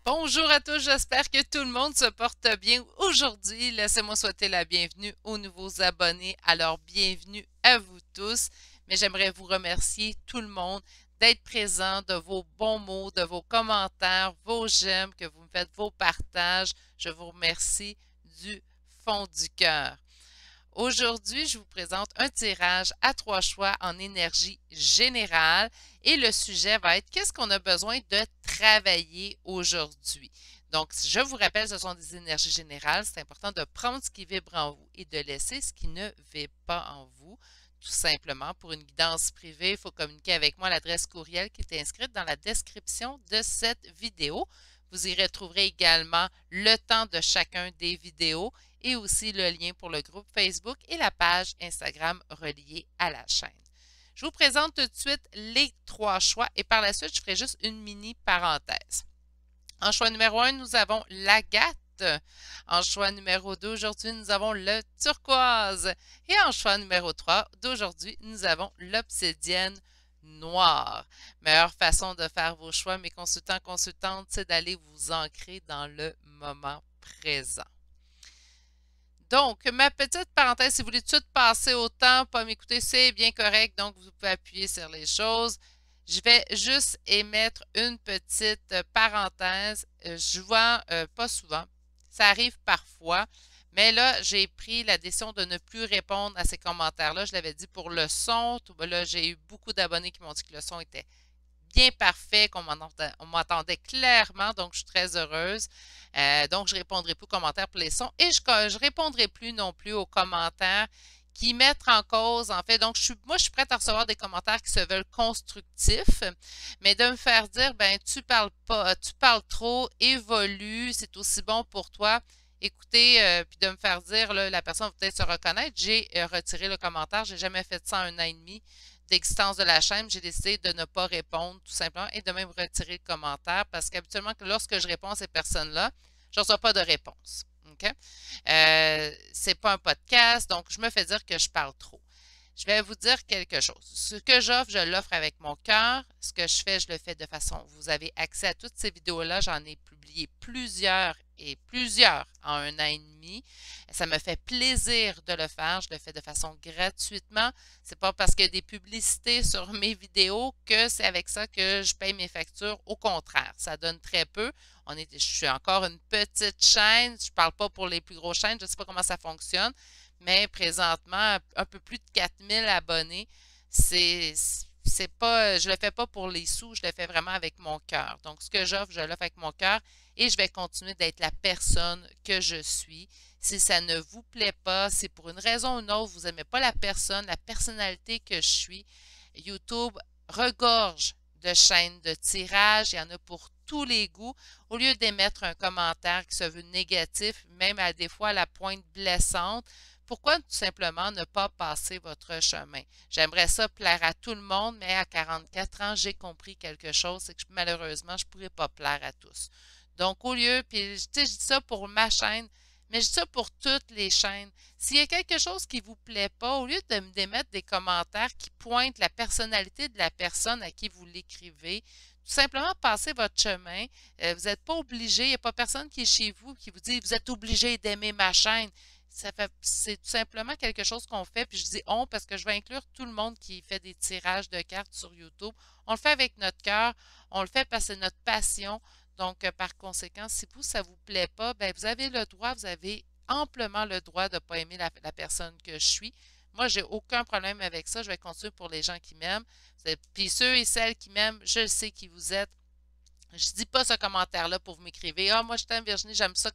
Bonjour à tous, j'espère que tout le monde se porte bien aujourd'hui. Laissez-moi souhaiter la bienvenue aux nouveaux abonnés. Alors, bienvenue à vous tous. Mais j'aimerais vous remercier tout le monde d'être présent, de vos bons mots, de vos commentaires, vos j'aime, que vous me faites, vos partages. Je vous remercie du fond du cœur. Aujourd'hui, je vous présente un tirage à 3 choix en énergie générale et le sujet va être qu'est-ce qu'on a besoin de travailler aujourd'hui. Donc, je vous rappelle, ce sont des énergies générales. C'est important de prendre ce qui vibre en vous et de laisser ce qui ne vibre pas en vous. Tout simplement, pour une guidance privée, il faut communiquer avec moi à l'adresse courriel qui est inscrite dans la description de cette vidéo. Vous y retrouverez également le temps de chacun des vidéos et aussi le lien pour le groupe Facebook et la page Instagram reliée à la chaîne. Je vous présente tout de suite les 3 choix et par la suite, je ferai juste une mini parenthèse. En choix numéro 1, nous avons l'agate. En choix numéro 2, aujourd'hui, nous avons le turquoise. Et en choix numéro 3, d'aujourd'hui, nous avons l'obsidienne noire. Meilleure façon de faire vos choix, mes consultants, consultantes, c'est d'aller vous ancrer dans le moment présent. Donc, ma petite parenthèse, si vous voulez tout de suite passer au temps, pas m'écouter, c'est bien correct. Donc, vous pouvez appuyer sur les choses. Je vais juste émettre une petite parenthèse. Je vois pas souvent. Ça arrive parfois. Mais là, j'ai pris la décision de ne plus répondre à ces commentaires-là. Je l'avais dit pour le son. Là, j'ai eu beaucoup d'abonnés qui m'ont dit que le son était bien parfait, qu'on m'entendait clairement, donc je suis très heureuse. Donc, je ne répondrai plus aux commentaires pour les sons et je ne répondrai plus non plus aux commentaires qui mettent en cause, en fait. Donc, moi, je suis prête à recevoir des commentaires qui se veulent constructifs, mais de me faire dire, ben, tu parles pas, tu parles trop, évolue, c'est aussi bon pour toi. Écoutez, puis de me faire dire, là, la personne va peut-être se reconnaître, j'ai retiré le commentaire, j'ai jamais fait ça en 1 an et demi d'existence de la chaîne, j'ai décidé de ne pas répondre tout simplement et de même retirer le commentaire parce qu'habituellement, lorsque je réponds à ces personnes-là, je ne reçois pas de réponse. OK? C'est pas un podcast, donc je me fais dire que je parle trop. Je vais vous dire quelque chose. Ce que j'offre, je l'offre avec mon cœur. Ce que je fais, je le fais de façon. Vous avez accès à toutes ces vidéos-là. J'en ai publié plusieurs et plusieurs en 1 an et demi. Ça me fait plaisir de le faire. Je le fais de façon gratuitement. C'est pas parce qu'il y a des publicités sur mes vidéos que c'est avec ça que je paye mes factures. Au contraire, ça donne très peu. Je suis encore une petite chaîne. Je parle pas pour les plus grosses chaînes. Je ne sais pas comment ça fonctionne. Mais présentement, un peu plus de 4 000 abonnés, c'est pas, je le fais pas pour les sous, je le fais vraiment avec mon cœur. Donc, ce que j'offre, je l'offre avec mon cœur et je vais continuer d'être la personne que je suis. Si ça ne vous plaît pas, si pour une raison ou une autre, vous n'aimez pas la personne, la personnalité que je suis, YouTube regorge de chaînes de tirage, il y en a pour tous les goûts. Au lieu d'émettre un commentaire qui se veut négatif, même à des fois à la pointe blessante, pourquoi tout simplement ne pas passer votre chemin? J'aimerais ça plaire à tout le monde, mais à 44 ans, j'ai compris quelque chose, c'est que malheureusement, je ne pourrais pas plaire à tous. Donc, au lieu, puis tu sais, je dis ça pour ma chaîne, mais je dis ça pour toutes les chaînes. S'il y a quelque chose qui ne vous plaît pas, au lieu de me démettre des commentaires qui pointent la personnalité de la personne à qui vous l'écrivez, tout simplement passez votre chemin. Vous n'êtes pas obligé, il n'y a pas personne qui est chez vous qui vous dit vous êtes obligé d'aimer ma chaîne. C'est tout simplement quelque chose qu'on fait, puis je dis on parce que je vais inclure tout le monde qui fait des tirages de cartes sur YouTube. On le fait avec notre cœur, on le fait parce que c'est notre passion. Donc, par conséquent, si vous, ça ne vous plaît pas, ben, vous avez le droit, vous avez amplement le droit de ne pas aimer la personne que je suis. Moi, j'ai aucun problème avec ça. Je vais continuer pour les gens qui m'aiment. Puis ceux et celles qui m'aiment, je sais qui vous êtes. Je dis pas ce commentaire-là pour vous m'écrire. Ah, moi, je t'aime, Virginie, j'aime ça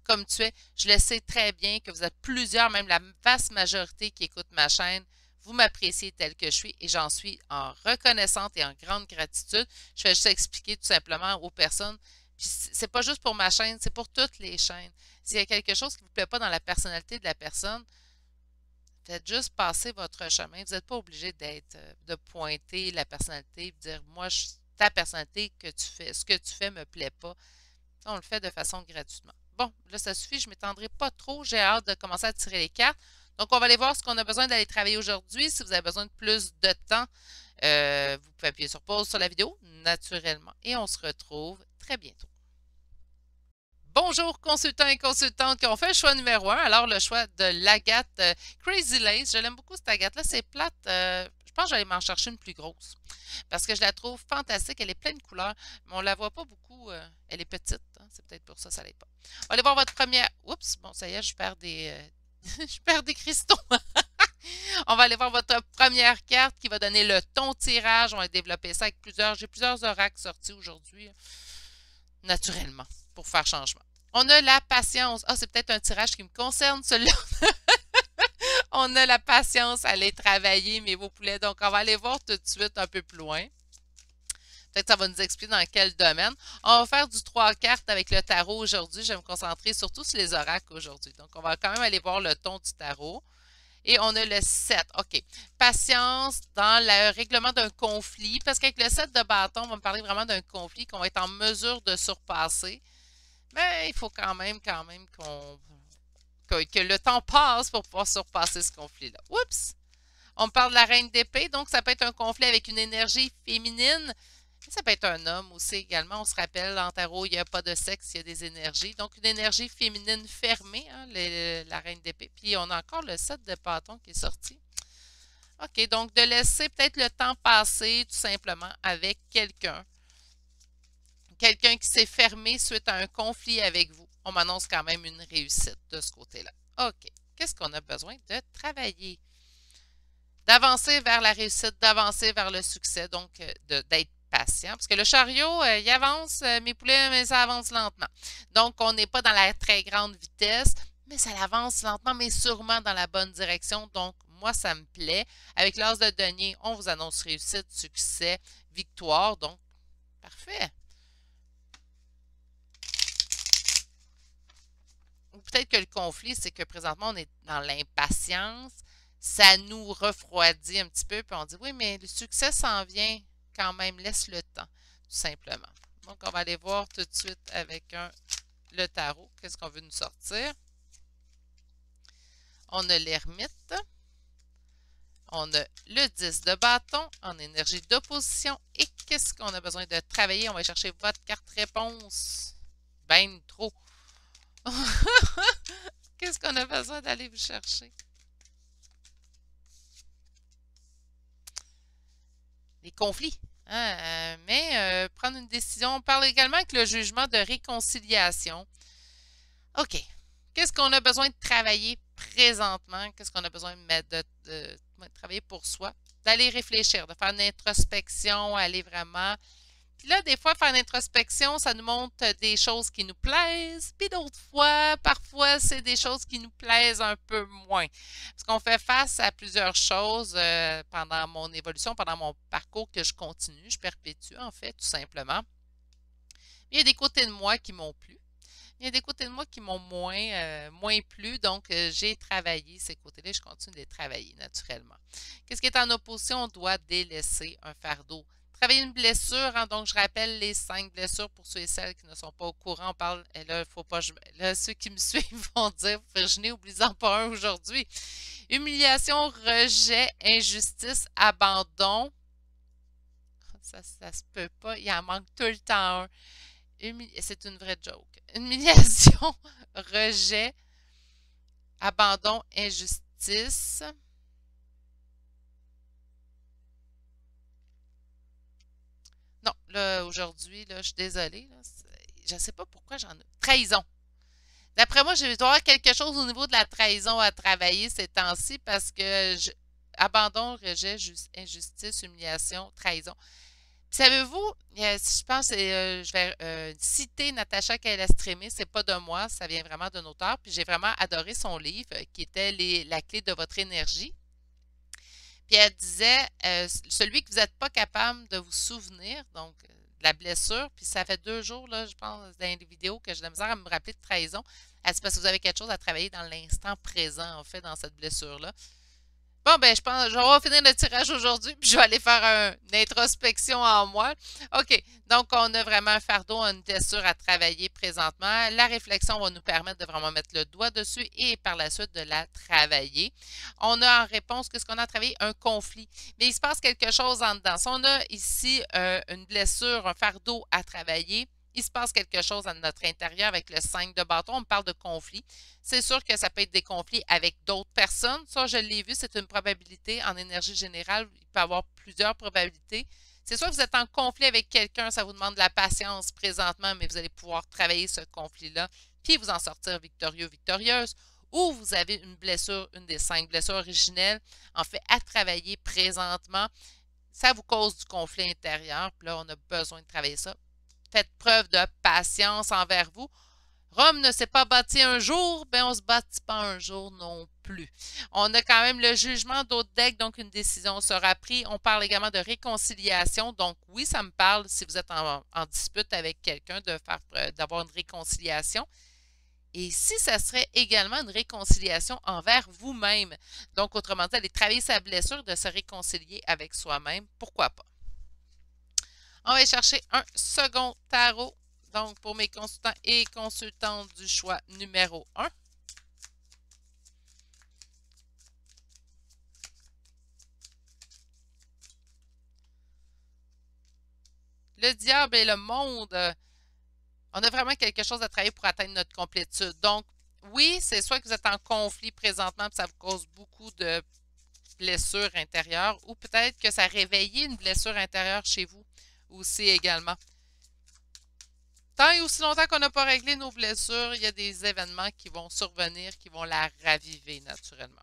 comme tu es. Je le sais très bien que vous êtes plusieurs, même la vaste majorité qui écoute ma chaîne. Vous m'appréciez tel que je suis et j'en suis en reconnaissante et en grande gratitude. Je vais juste expliquer tout simplement aux personnes. Puis c'est pas juste pour ma chaîne, c'est pour toutes les chaînes. S'il y a quelque chose qui ne vous plaît pas dans la personnalité de la personne, faites juste passer votre chemin. Vous n'êtes pas obligé de pointer la personnalité, de dire moi, ta personnalité que tu fais, ce que tu fais me plaît pas. On le fait de façon gratuitement. Bon, là, ça suffit, je ne m'étendrai pas trop. J'ai hâte de commencer à tirer les cartes. Donc, on va aller voir ce qu'on a besoin d'aller travailler aujourd'hui. Si vous avez besoin de plus de temps, vous pouvez appuyer sur pause sur la vidéo, naturellement. Et on se retrouve très bientôt. Bonjour consultants et consultantes qui ont fait le choix numéro un. Alors le choix de l'agate Crazy Lace. Je l'aime beaucoup cette agate-là. C'est plate. Je pense que j'allais m'en chercher une plus grosse. Parce que je la trouve fantastique. Elle est pleine de couleurs. Mais on la voit pas beaucoup. Elle est petite. Hein. C'est peut-être pour ça que ça l'est pas. On va aller voir votre première. Oups, bon, ça y est, je perds des. Je perds des cristaux. On va aller voir votre première carte qui va donner le ton tirage. On va développer ça avec plusieurs. J'ai plusieurs oracles sortis aujourd'hui. Naturellement, pour faire changement. On a la patience. Ah, c'est peut-être un tirage qui me concerne, celui-là. On a la patience à aller travailler, mes beaux poulets. Donc, on va aller voir tout de suite un peu plus loin. Peut-être que ça va nous expliquer dans quel domaine. On va faire du 3 cartes avec le tarot aujourd'hui. Je vais me concentrer surtout sur les oracles aujourd'hui. Donc, on va quand même aller voir le ton du tarot. Et on a le 7. OK. Patience dans le règlement d'un conflit. Parce qu'avec le 7 de bâton, on va me parler vraiment d'un conflit qu'on va être en mesure de surpasser. Mais il faut quand même que le temps passe pour pouvoir surpasser ce conflit-là. Oups! On parle de la reine d'épée, donc ça peut être un conflit avec une énergie féminine. Ça peut être un homme aussi également. On se rappelle, en tarot, il n'y a pas de sexe, il y a des énergies. Donc, une énergie féminine fermée, hein, la reine d'épée. Puis, on a encore le 7 de bâton qui est sorti. OK, donc de laisser peut-être le temps passer tout simplement avec quelqu'un. Quelqu'un qui s'est fermé suite à un conflit avec vous. On m'annonce quand même une réussite de ce côté-là. OK. Qu'est-ce qu'on a besoin de travailler? D'avancer vers la réussite, d'avancer vers le succès, donc d'être patient. Parce que le chariot, il avance, mes poulets, mais ça avance lentement. Donc, on n'est pas dans la très grande vitesse, mais ça avance lentement, mais sûrement dans la bonne direction. Donc, moi, ça me plaît. Avec l'as de denier, on vous annonce réussite, succès, victoire. Donc, parfait. Ou peut-être que le conflit, c'est que présentement, on est dans l'impatience. Ça nous refroidit un petit peu, puis on dit oui, mais le succès s'en vient quand même, laisse le temps, tout simplement. Donc, on va aller voir tout de suite avec le tarot. Qu'est-ce qu'on veut nous sortir? On a l'ermite. On a le 10 de bâton en énergie d'opposition. Et qu'est-ce qu'on a besoin de travailler? On va chercher votre carte réponse. Ben trop. Qu'est-ce qu'on a besoin d'aller vous chercher? Les conflits. Hein? Mais prendre une décision. On parle également avec le jugement de réconciliation. OK. Qu'est-ce qu'on a besoin de travailler présentement? Qu'est-ce qu'on a besoin de travailler pour soi? D'aller réfléchir, de faire une introspection, aller vraiment. Puis là, des fois, faire une introspection, ça nous montre des choses qui nous plaisent. Puis d'autres fois, parfois, c'est des choses qui nous plaisent un peu moins. Parce qu'on fait face à plusieurs choses pendant mon évolution, pendant mon parcours que je continue, je perpétue en fait, tout simplement. Il y a des côtés de moi qui m'ont plu. Il y a des côtés de moi qui m'ont moins plu, donc j'ai travaillé ces côtés-là et je continue de les travailler naturellement. Qu'est-ce qui est en opposition? On doit délaisser un fardeau. Travailler une blessure, hein, donc je rappelle les 5 blessures pour ceux et celles qui ne sont pas au courant. On parle, et là, il faut pas, là, ceux qui me suivent vont dire, Virginie, oublie-en pas un aujourd'hui. Humiliation, rejet, injustice, abandon. Ça se peut pas, il en manque tout le temps un. C'est une vraie joke. Humiliation, rejet, abandon, injustice. Non, là, aujourd'hui, là, je suis désolée. Là, je ne sais pas pourquoi j'en ai. Trahison. D'après moi, je vais avoir quelque chose au niveau de la trahison à travailler ces temps-ci parce que abandon, rejet, injustice, humiliation, trahison. Savez-vous, je pense, je vais citer Natacha Calastrémé, c'est pas de moi, ça vient vraiment d'un auteur, puis j'ai vraiment adoré son livre qui était La clé de votre énergie. Puis elle disait, celui que vous n'êtes pas capable de vous souvenir, donc de la blessure, puis ça fait 2 jours, là, je pense, dans les vidéos que j'ai de la misère à me rappeler de trahison, c'est parce que vous avez quelque chose à travailler dans l'instant présent, en fait, dans cette blessure-là. Bon, ben, je pense, je vais finir le tirage aujourd'hui, puis je vais aller faire une introspection en moi. OK. Donc, on a vraiment un fardeau, une blessure à travailler présentement. La réflexion va nous permettre de vraiment mettre le doigt dessus et par la suite de la travailler. On a en réponse, qu'est-ce qu'on a travaillé? Un conflit. Mais il se passe quelque chose en dedans. Si on a ici une blessure, un fardeau à travailler, il se passe quelque chose à notre intérieur avec le 5 de bâton. On me parle de conflit. C'est sûr que ça peut être des conflits avec d'autres personnes. Ça, je l'ai vu, c'est une probabilité. En énergie générale, il peut y avoir plusieurs probabilités. C'est soit que vous êtes en conflit avec quelqu'un, ça vous demande de la patience présentement, mais vous allez pouvoir travailler ce conflit-là, puis vous en sortir victorieux, victorieuse. Ou vous avez une blessure, une des 5 blessures originelles, en fait, à travailler présentement. Ça vous cause du conflit intérieur, puis là, on a besoin de travailler ça. Faites preuve de patience envers vous. Rome ne s'est pas bâti un jour, ben on ne se bâtit pas un jour non plus. On a quand même le jugement d'autres decks, donc une décision sera prise. On parle également de réconciliation, donc oui, ça me parle si vous êtes en dispute avec quelqu'un d'avoir une réconciliation. Et si ça serait également une réconciliation envers vous-même. Donc, autrement dit, aller travailler sa blessure, de se réconcilier avec soi-même, pourquoi pas. On va aller chercher un second tarot. Donc, pour mes consultants et consultantes du choix numéro 1. Le diable et le monde. On a vraiment quelque chose à travailler pour atteindre notre complétude. Donc, oui, c'est soit que vous êtes en conflit présentement, puis ça vous cause beaucoup de blessures intérieures, ou peut-être que ça a réveillé une blessure intérieure chez vous aussi également. Tant et aussi longtemps qu'on n'a pas réglé nos blessures, il y a des événements qui vont survenir, qui vont la raviver naturellement.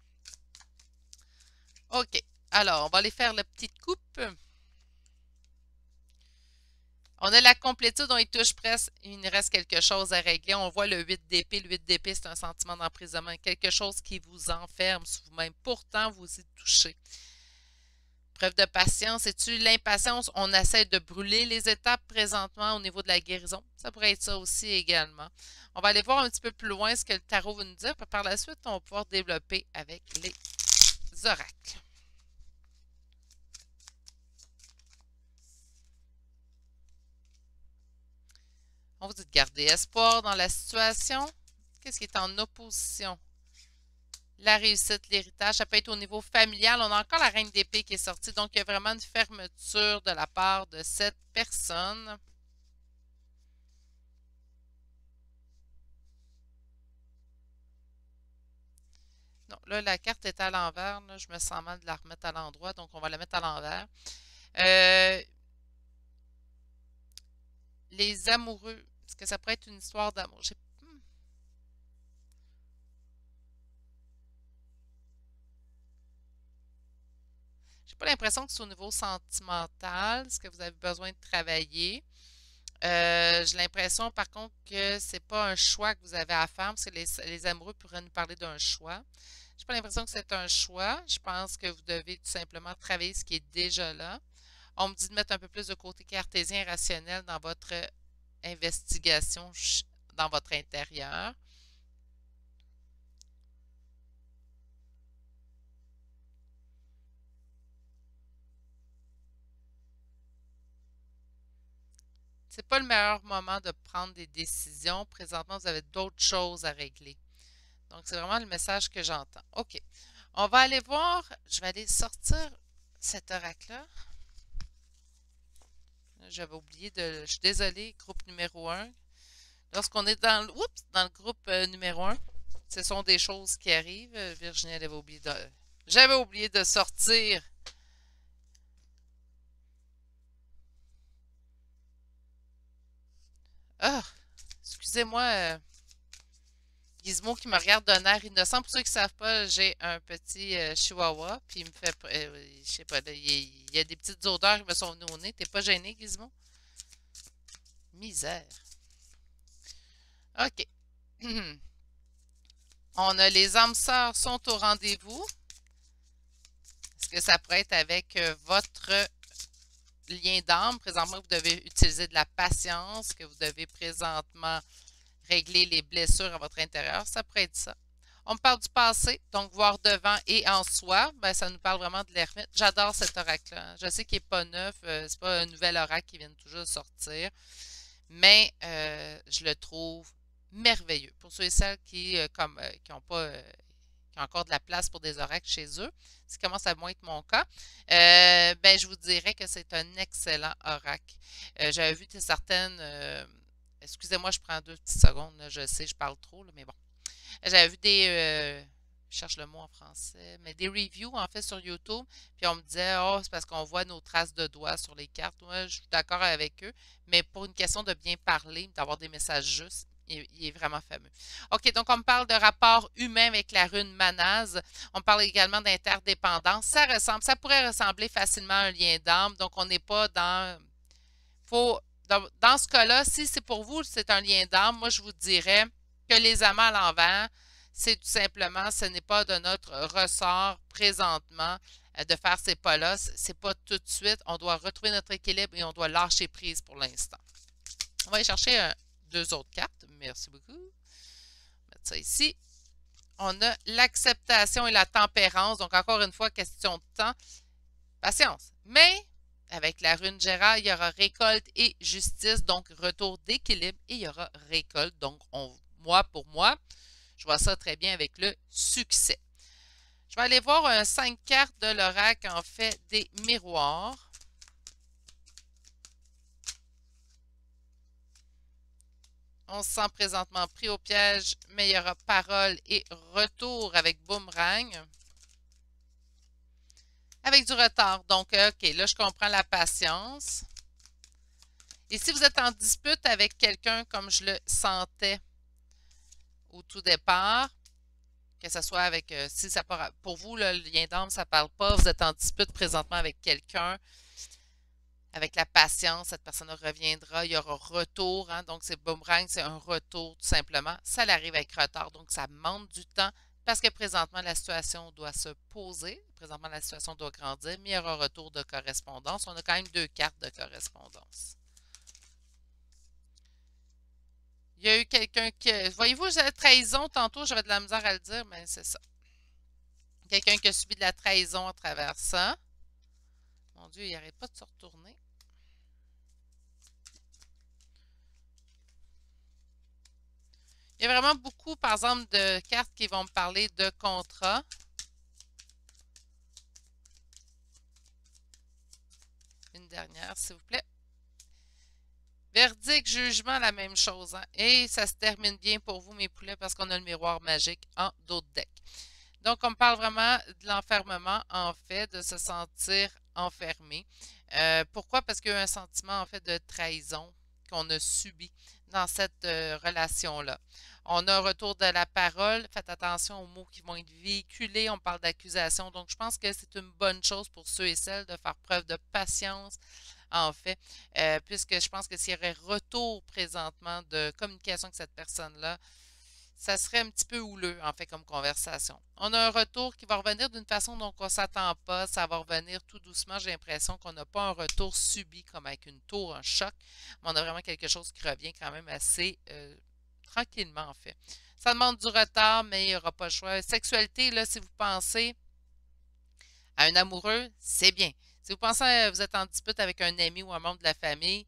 OK. Alors, on va aller faire la petite coupe. On a la complétude, on y touche presque, il nous reste quelque chose à régler. On voit le 8 d'épée. Le 8 d'épée, c'est un sentiment d'emprisonnement, quelque chose qui vous enferme sur vous-même. Pourtant, vous y touchez. Preuve de patience, c'est-tu l'impatience? On essaie de brûler les étapes présentement au niveau de la guérison. Ça pourrait être ça aussi également. On va aller voir un petit peu plus loin ce que le tarot veut nous dire. Puis par la suite, on va pouvoir développer avec les oracles. On vous dit de garder espoir dans la situation. Qu'est-ce qui est en opposition? La réussite, l'héritage, ça peut être au niveau familial. On a encore la reine d'épée qui est sortie. Donc, il y a vraiment une fermeture de la part de cette personne. Non, là, la carte est à l'envers. Je me sens mal de la remettre à l'endroit, donc on va la mettre à l'envers. Les amoureux, est-ce que ça pourrait être une histoire d'amour? J'ai pas l'impression que c'est au niveau sentimental, ce que vous avez besoin de travailler. J'ai l'impression, par contre, que c'est pas un choix que vous avez à faire, parce que les amoureux pourraient nous parler d'un choix. J'ai pas l'impression que c'est un choix. Je pense que vous devez tout simplement travailler ce qui est déjà là. On me dit de mettre un peu plus de côté cartésien et rationnel dans votre investigation, dans votre intérieur. C'est pas le meilleur moment de prendre des décisions. Présentement, vous avez d'autres choses à régler. Donc, c'est vraiment le message que j'entends. OK. On va aller voir. Je vais aller sortir cet oracle-là. J'avais oublié de... Je suis désolée, groupe numéro 1. Lorsqu'on est dans le groupe numéro 1, ce sont des choses qui arrivent. Virginie, elle avait oublié de... J'avais oublié de sortir. Ah! Excusez-moi, Gizmo qui me regarde d'un air innocent. Pour ceux qui ne savent pas, j'ai un petit chihuahua. Puis il me fait... je sais pas, là, il y a des petites odeurs qui me sont venues au nez. T'es pas gêné, Gizmo? Misère. OK. On a les âmes sœurs sont au rendez-vous. Est-ce que ça pourrait être avec votre lien d'âme? Présentement, vous devez utiliser de la patience, que vous devez présentement régler les blessures à votre intérieur. Ça pourrait être ça. On me parle du passé, donc voir devant et en soi, ben, ça nous parle vraiment de l'ermite. J'adore cet oracle-là. Je sais qu'il n'est pas neuf, c'est pas un nouvel oracle qui vient toujours de sortir, mais je le trouve merveilleux. Pour ceux et celles qui qui ont pas qui ont encore de la place pour des oracles chez eux, ce qui commence à moins être mon cas, ben, je vous dirais que c'est un excellent oracle. J'avais vu certaines Excusez-moi, je prends 2 petites secondes, là, je sais, je parle trop, là, mais bon. J'avais vu je cherche le mot en français, mais des reviews en fait sur YouTube, puis on me disait, oh, c'est parce qu'on voit nos traces de doigts sur les cartes. Moi, je suis d'accord avec eux, mais pour une question de bien parler, d'avoir des messages justes, il est vraiment fameux. OK, donc on me parle de rapport humain avec la rune Manaz. On parle également d'interdépendance. Ça pourrait ressembler facilement à un lien d'âme, donc on n'est pas faut, dans ce cas-là, si c'est pour vous, c'est un lien d'âme, moi je vous dirais que les amants à l'envers, c'est tout simplement, ce n'est pas de notre ressort présentement de faire ces pas-là. C'est pas tout de suite. On doit retrouver notre équilibre et on doit lâcher prise pour l'instant. On va aller chercher deux autres cartes. Merci beaucoup. Mettre ça ici. On a l'acceptation et la tempérance. Donc, encore une fois, question de temps. Patience. Mais, avec la rune Gérard, il y aura récolte et justice, donc retour d'équilibre, et il y aura récolte. Donc, moi, pour moi, je vois ça très bien avec le succès. Je vais aller voir un 5 cartes de l'oracle, en fait, des miroirs. On se sent présentement pris au piège, mais il y aura parole et retour avec boomerang. Avec du retard. Donc, OK, là, je comprends la patience. Et si vous êtes en dispute avec quelqu'un comme je le sentais au tout départ, que ce soit avec, si ça part, pour vous, là, le lien d'âme, ça ne parle pas, vous êtes en dispute présentement avec quelqu'un, avec la patience, cette personne reviendra, il y aura retour, hein, donc c'est boomerang, c'est un retour tout simplement. Ça arrive avec retard, donc ça demande du temps parce que présentement la situation doit se poser, présentement la situation doit grandir, mais il y aura retour de correspondance. On a quand même 2 cartes de correspondance. Il y a eu quelqu'un qui... Voyez-vous, j'avais trahison tantôt, j'avais de la misère à le dire, mais c'est ça. Quelqu'un qui a subi de la trahison à travers ça. Mon Dieu, il n'arrête pas de se retourner. Il y a vraiment beaucoup, par exemple, de cartes qui vont me parler de contrat. Une dernière, s'il vous plaît. Verdict, jugement, la même chose. Hein? Et ça se termine bien pour vous, mes poulets, parce qu'on a le miroir magique en d'autres decks. Donc, on me parle vraiment de l'enfermement, en fait, de se sentir enfermé. Pourquoi? Parce qu'il y a eu un sentiment, en fait, de trahison qu'on a subi dans cette relation-là. On a un retour de la parole. Faites attention aux mots qui vont être véhiculés. On parle d'accusation. Donc, je pense que c'est une bonne chose pour ceux et celles de faire preuve de patience, en fait, puisque je pense que s'il y aurait retour présentement de communication avec cette personne-là, ça serait un petit peu houleux, en fait, comme conversation. On a un retour qui va revenir d'une façon dont on ne s'attend pas. Ça va revenir tout doucement. J'ai l'impression qu'on n'a pas un retour subi comme avec une tour, un choc. Mais on a vraiment quelque chose qui revient quand même assez tranquillement, en fait. Ça demande du retard, mais il n'y aura pas le choix. Sexualité, là, si vous pensez à un amoureux, c'est bien. Si vous pensez vous êtes en dispute avec un ami ou un membre de la famille,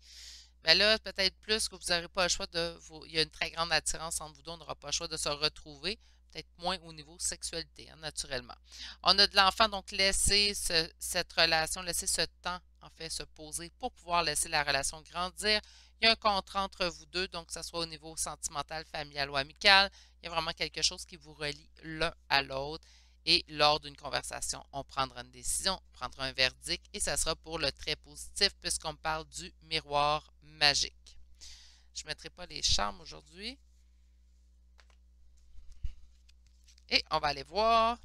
mais là, peut-être plus que vous n'aurez pas le choix de vous. Il y a une très grande attirance entre vous deux, on n'aura pas le choix de se retrouver. Peut-être moins au niveau sexualité, hein, naturellement. On a de l'enfant, donc laisser cette relation, laisser ce temps, en fait, se poser pour pouvoir laisser la relation grandir. Il y a un contrat entre vous deux, donc que ce soit au niveau sentimental, familial ou amical. Il y a vraiment quelque chose qui vous relie l'un à l'autre. Et lors d'une conversation, on prendra une décision, on prendra un verdict et ça sera pour le très positif puisqu'on parle du miroir magique. Je ne mettrai pas les charmes aujourd'hui. Et on va aller voir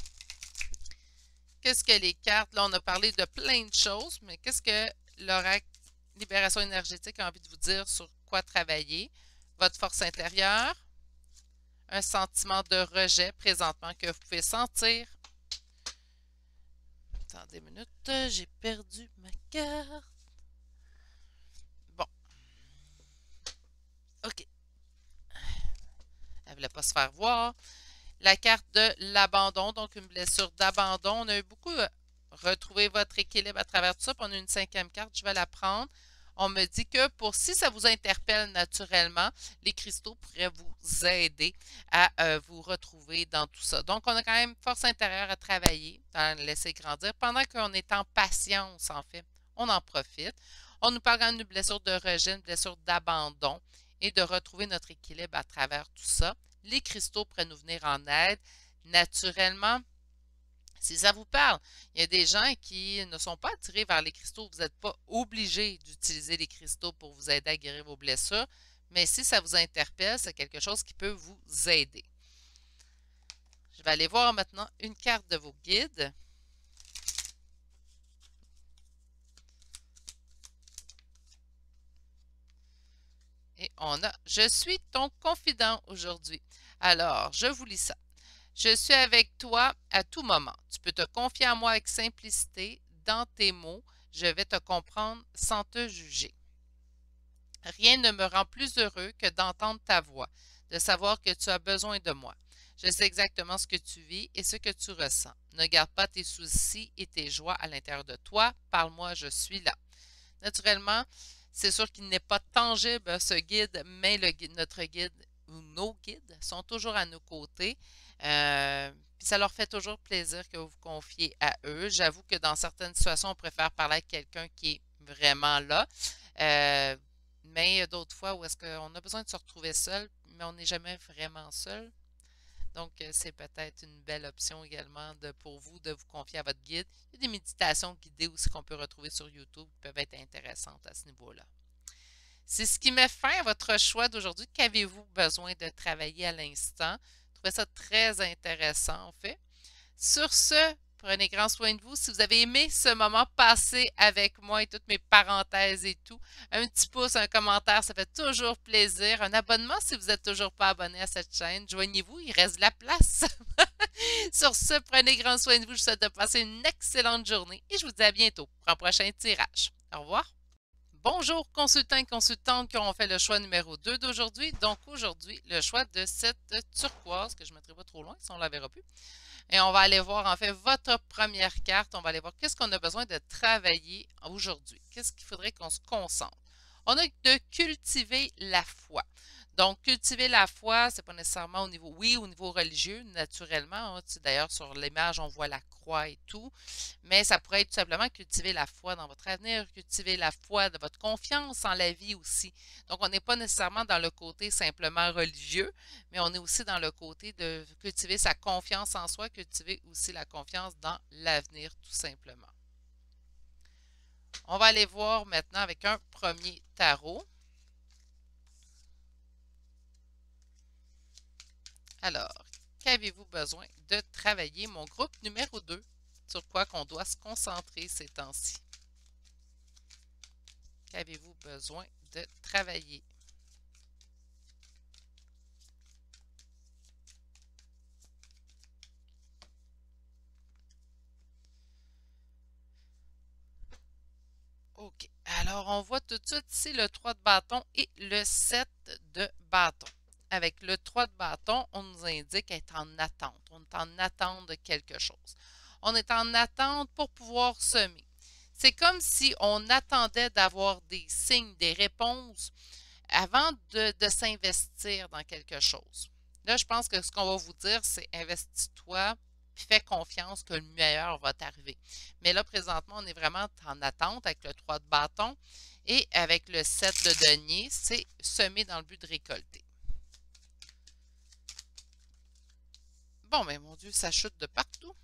qu'est-ce que les cartes. Là, on a parlé de plein de choses, mais qu'est-ce que l'oracle Libération énergétique a envie de vous dire sur quoi travailler? Votre force intérieure, un sentiment de rejet présentement que vous pouvez sentir. Attendez une minute, j'ai perdu ma carte. Bon. OK. Elle ne voulait pas se faire voir. La carte de l'abandon, donc une blessure d'abandon. On a eu beaucoup retrouver votre équilibre à travers tout ça. Puis on a une 5e carte, je vais la prendre. On me dit que pour si ça vous interpelle naturellement, les cristaux pourraient vous aider à vous retrouver dans tout ça. Donc, on a quand même force intérieure à travailler, à laisser grandir. Pendant qu'on est en patience, en fait, on en profite. On nous parle quand même d'une blessure de rejet, une blessure d'abandon. et de retrouver notre équilibre à travers tout ça. Les cristaux pourraient nous venir en aide. Naturellement, si ça vous parle, il y a des gens qui ne sont pas attirés vers les cristaux. Vous n'êtes pas obligé d'utiliser les cristaux pour vous aider à guérir vos blessures, mais si ça vous interpelle, c'est quelque chose qui peut vous aider. Je vais aller voir maintenant une carte de vos guides. Et on a « Je suis ton confident aujourd'hui ». Alors, je vous lis ça. Je suis avec toi à tout moment. Tu peux te confier à moi avec simplicité. Dans tes mots, je vais te comprendre sans te juger. Rien ne me rend plus heureux que d'entendre ta voix, de savoir que tu as besoin de moi. Je sais exactement ce que tu vis et ce que tu ressens. Ne garde pas tes soucis et tes joies à l'intérieur de toi. Parle-moi, je suis là. Naturellement, c'est sûr qu'il n'est pas tangible ce guide, mais notre guide ou nos guides sont toujours à nos côtés. Puis ça leur fait toujours plaisir que vous vous confiez à eux. J'avoue que dans certaines situations, on préfère parler à quelqu'un qui est vraiment là. Mais d'autres fois où est-ce qu'on a besoin de se retrouver seul, mais on n'est jamais vraiment seul. Donc, c'est peut-être une belle option également pour vous de vous confier à votre guide. Il y a des méditations guidées aussi qu'on peut retrouver sur YouTube qui peuvent être intéressantes à ce niveau-là. C'est ce qui met fin à votre choix d'aujourd'hui. Qu'avez-vous besoin de travailler à l'instant? Je trouvais ça très intéressant, en fait. Sur ce, prenez grand soin de vous. Si vous avez aimé ce moment passé avec moi et toutes mes parenthèses et tout, un petit pouce, un commentaire, ça fait toujours plaisir. Un abonnement si vous n'êtes toujours pas abonné à cette chaîne. Joignez-vous, il reste de la place. Sur ce, prenez grand soin de vous. Je vous souhaite de passer une excellente journée et je vous dis à bientôt pour un prochain tirage. Au revoir. Bonjour consultants et consultantes qui auront fait le choix numéro 2 d'aujourd'hui. Donc aujourd'hui, le choix de cette turquoise que je ne mettrai pas trop loin, si on ne la verra plus. Et on va aller voir en fait votre première carte. On va aller voir qu'est-ce qu'on a besoin de travailler aujourd'hui. Qu'est-ce qu'il faudrait qu'on se concentre. On a de cultiver la foi. Donc, cultiver la foi, c'est pas nécessairement au niveau, oui, au niveau religieux, naturellement. Hein, d'ailleurs, sur l'image, on voit la croix et tout. Mais ça pourrait être tout simplement cultiver la foi dans votre avenir, cultiver la foi de votre confiance en la vie aussi. Donc, on n'est pas nécessairement dans le côté simplement religieux, mais on est aussi dans le côté de cultiver sa confiance en soi, cultiver aussi la confiance dans l'avenir, tout simplement. On va aller voir maintenant avec un premier tarot. Alors, qu'avez-vous besoin de travailler, mon groupe numéro 2? Sur quoi qu'on doit se concentrer ces temps-ci? Qu'avez-vous besoin de travailler? OK. Alors, on voit tout de suite ici le 3 de bâton et le 7 de bâton. Avec le 3 de bâton, on nous indique être en attente. On est en attente de quelque chose. On est en attente pour pouvoir semer. C'est comme si on attendait d'avoir des signes, des réponses avant de s'investir dans quelque chose. Là, je pense que ce qu'on va vous dire, c'est investis-toi, puis fais confiance que le meilleur va t'arriver. Mais là, présentement, on est vraiment en attente avec le 3 de bâton et avec le 7 de denier, c'est semer dans le but de récolter. Bon, mais mon Dieu, ça chute de partout.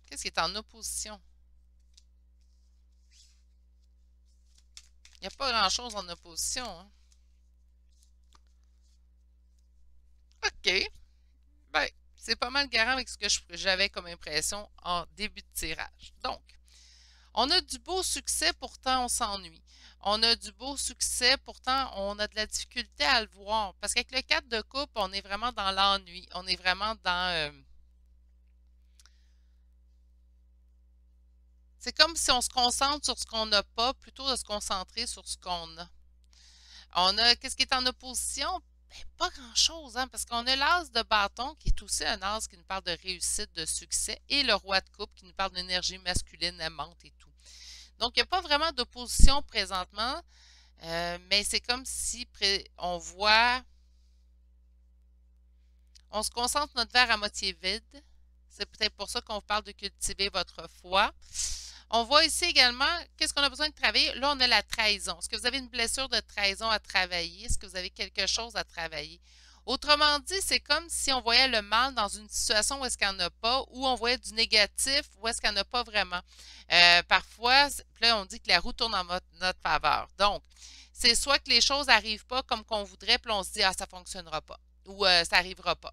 Qu'est-ce qui est en opposition? Il n'y a pas grand-chose en opposition. Hein? OK. Ben, c'est pas mal garant avec ce que j'avais comme impression en début de tirage. Donc, on a du beau succès, pourtant on s'ennuie. On a du beau succès, pourtant on a de la difficulté à le voir. Parce qu'avec le 4 de coupe, on est vraiment dans l'ennui. On est vraiment dans... c'est comme si on se concentre sur ce qu'on n'a pas, plutôt de se concentrer sur ce qu'on a. On a, qu'est-ce qui est en opposition? Ben, pas grand-chose, hein, parce qu'on a l'as de bâton, qui est aussi un as qui nous parle de réussite, de succès, et le roi de coupe, qui nous parle d'énergie masculine aimante et tout. Donc, il n'y a pas vraiment d'opposition présentement, mais c'est comme si on voit, on se concentre notre verre à moitié vide. C'est peut-être pour ça qu'on vous parle de cultiver votre foi. On voit ici également, qu'est-ce qu'on a besoin de travailler? Là, on a la trahison. Est-ce que vous avez une blessure de trahison à travailler? Est-ce que vous avez quelque chose à travailler? Autrement dit, c'est comme si on voyait le mal dans une situation où est-ce qu'il n'y en a pas, ou on voyait du négatif où est-ce qu'il n'y en a pas vraiment. Parfois, là, on dit que la roue tourne en notre faveur. Donc, c'est soit que les choses n'arrivent pas comme qu'on voudrait, puis on se dit, ah, ça ne fonctionnera pas, ou ça n'arrivera pas.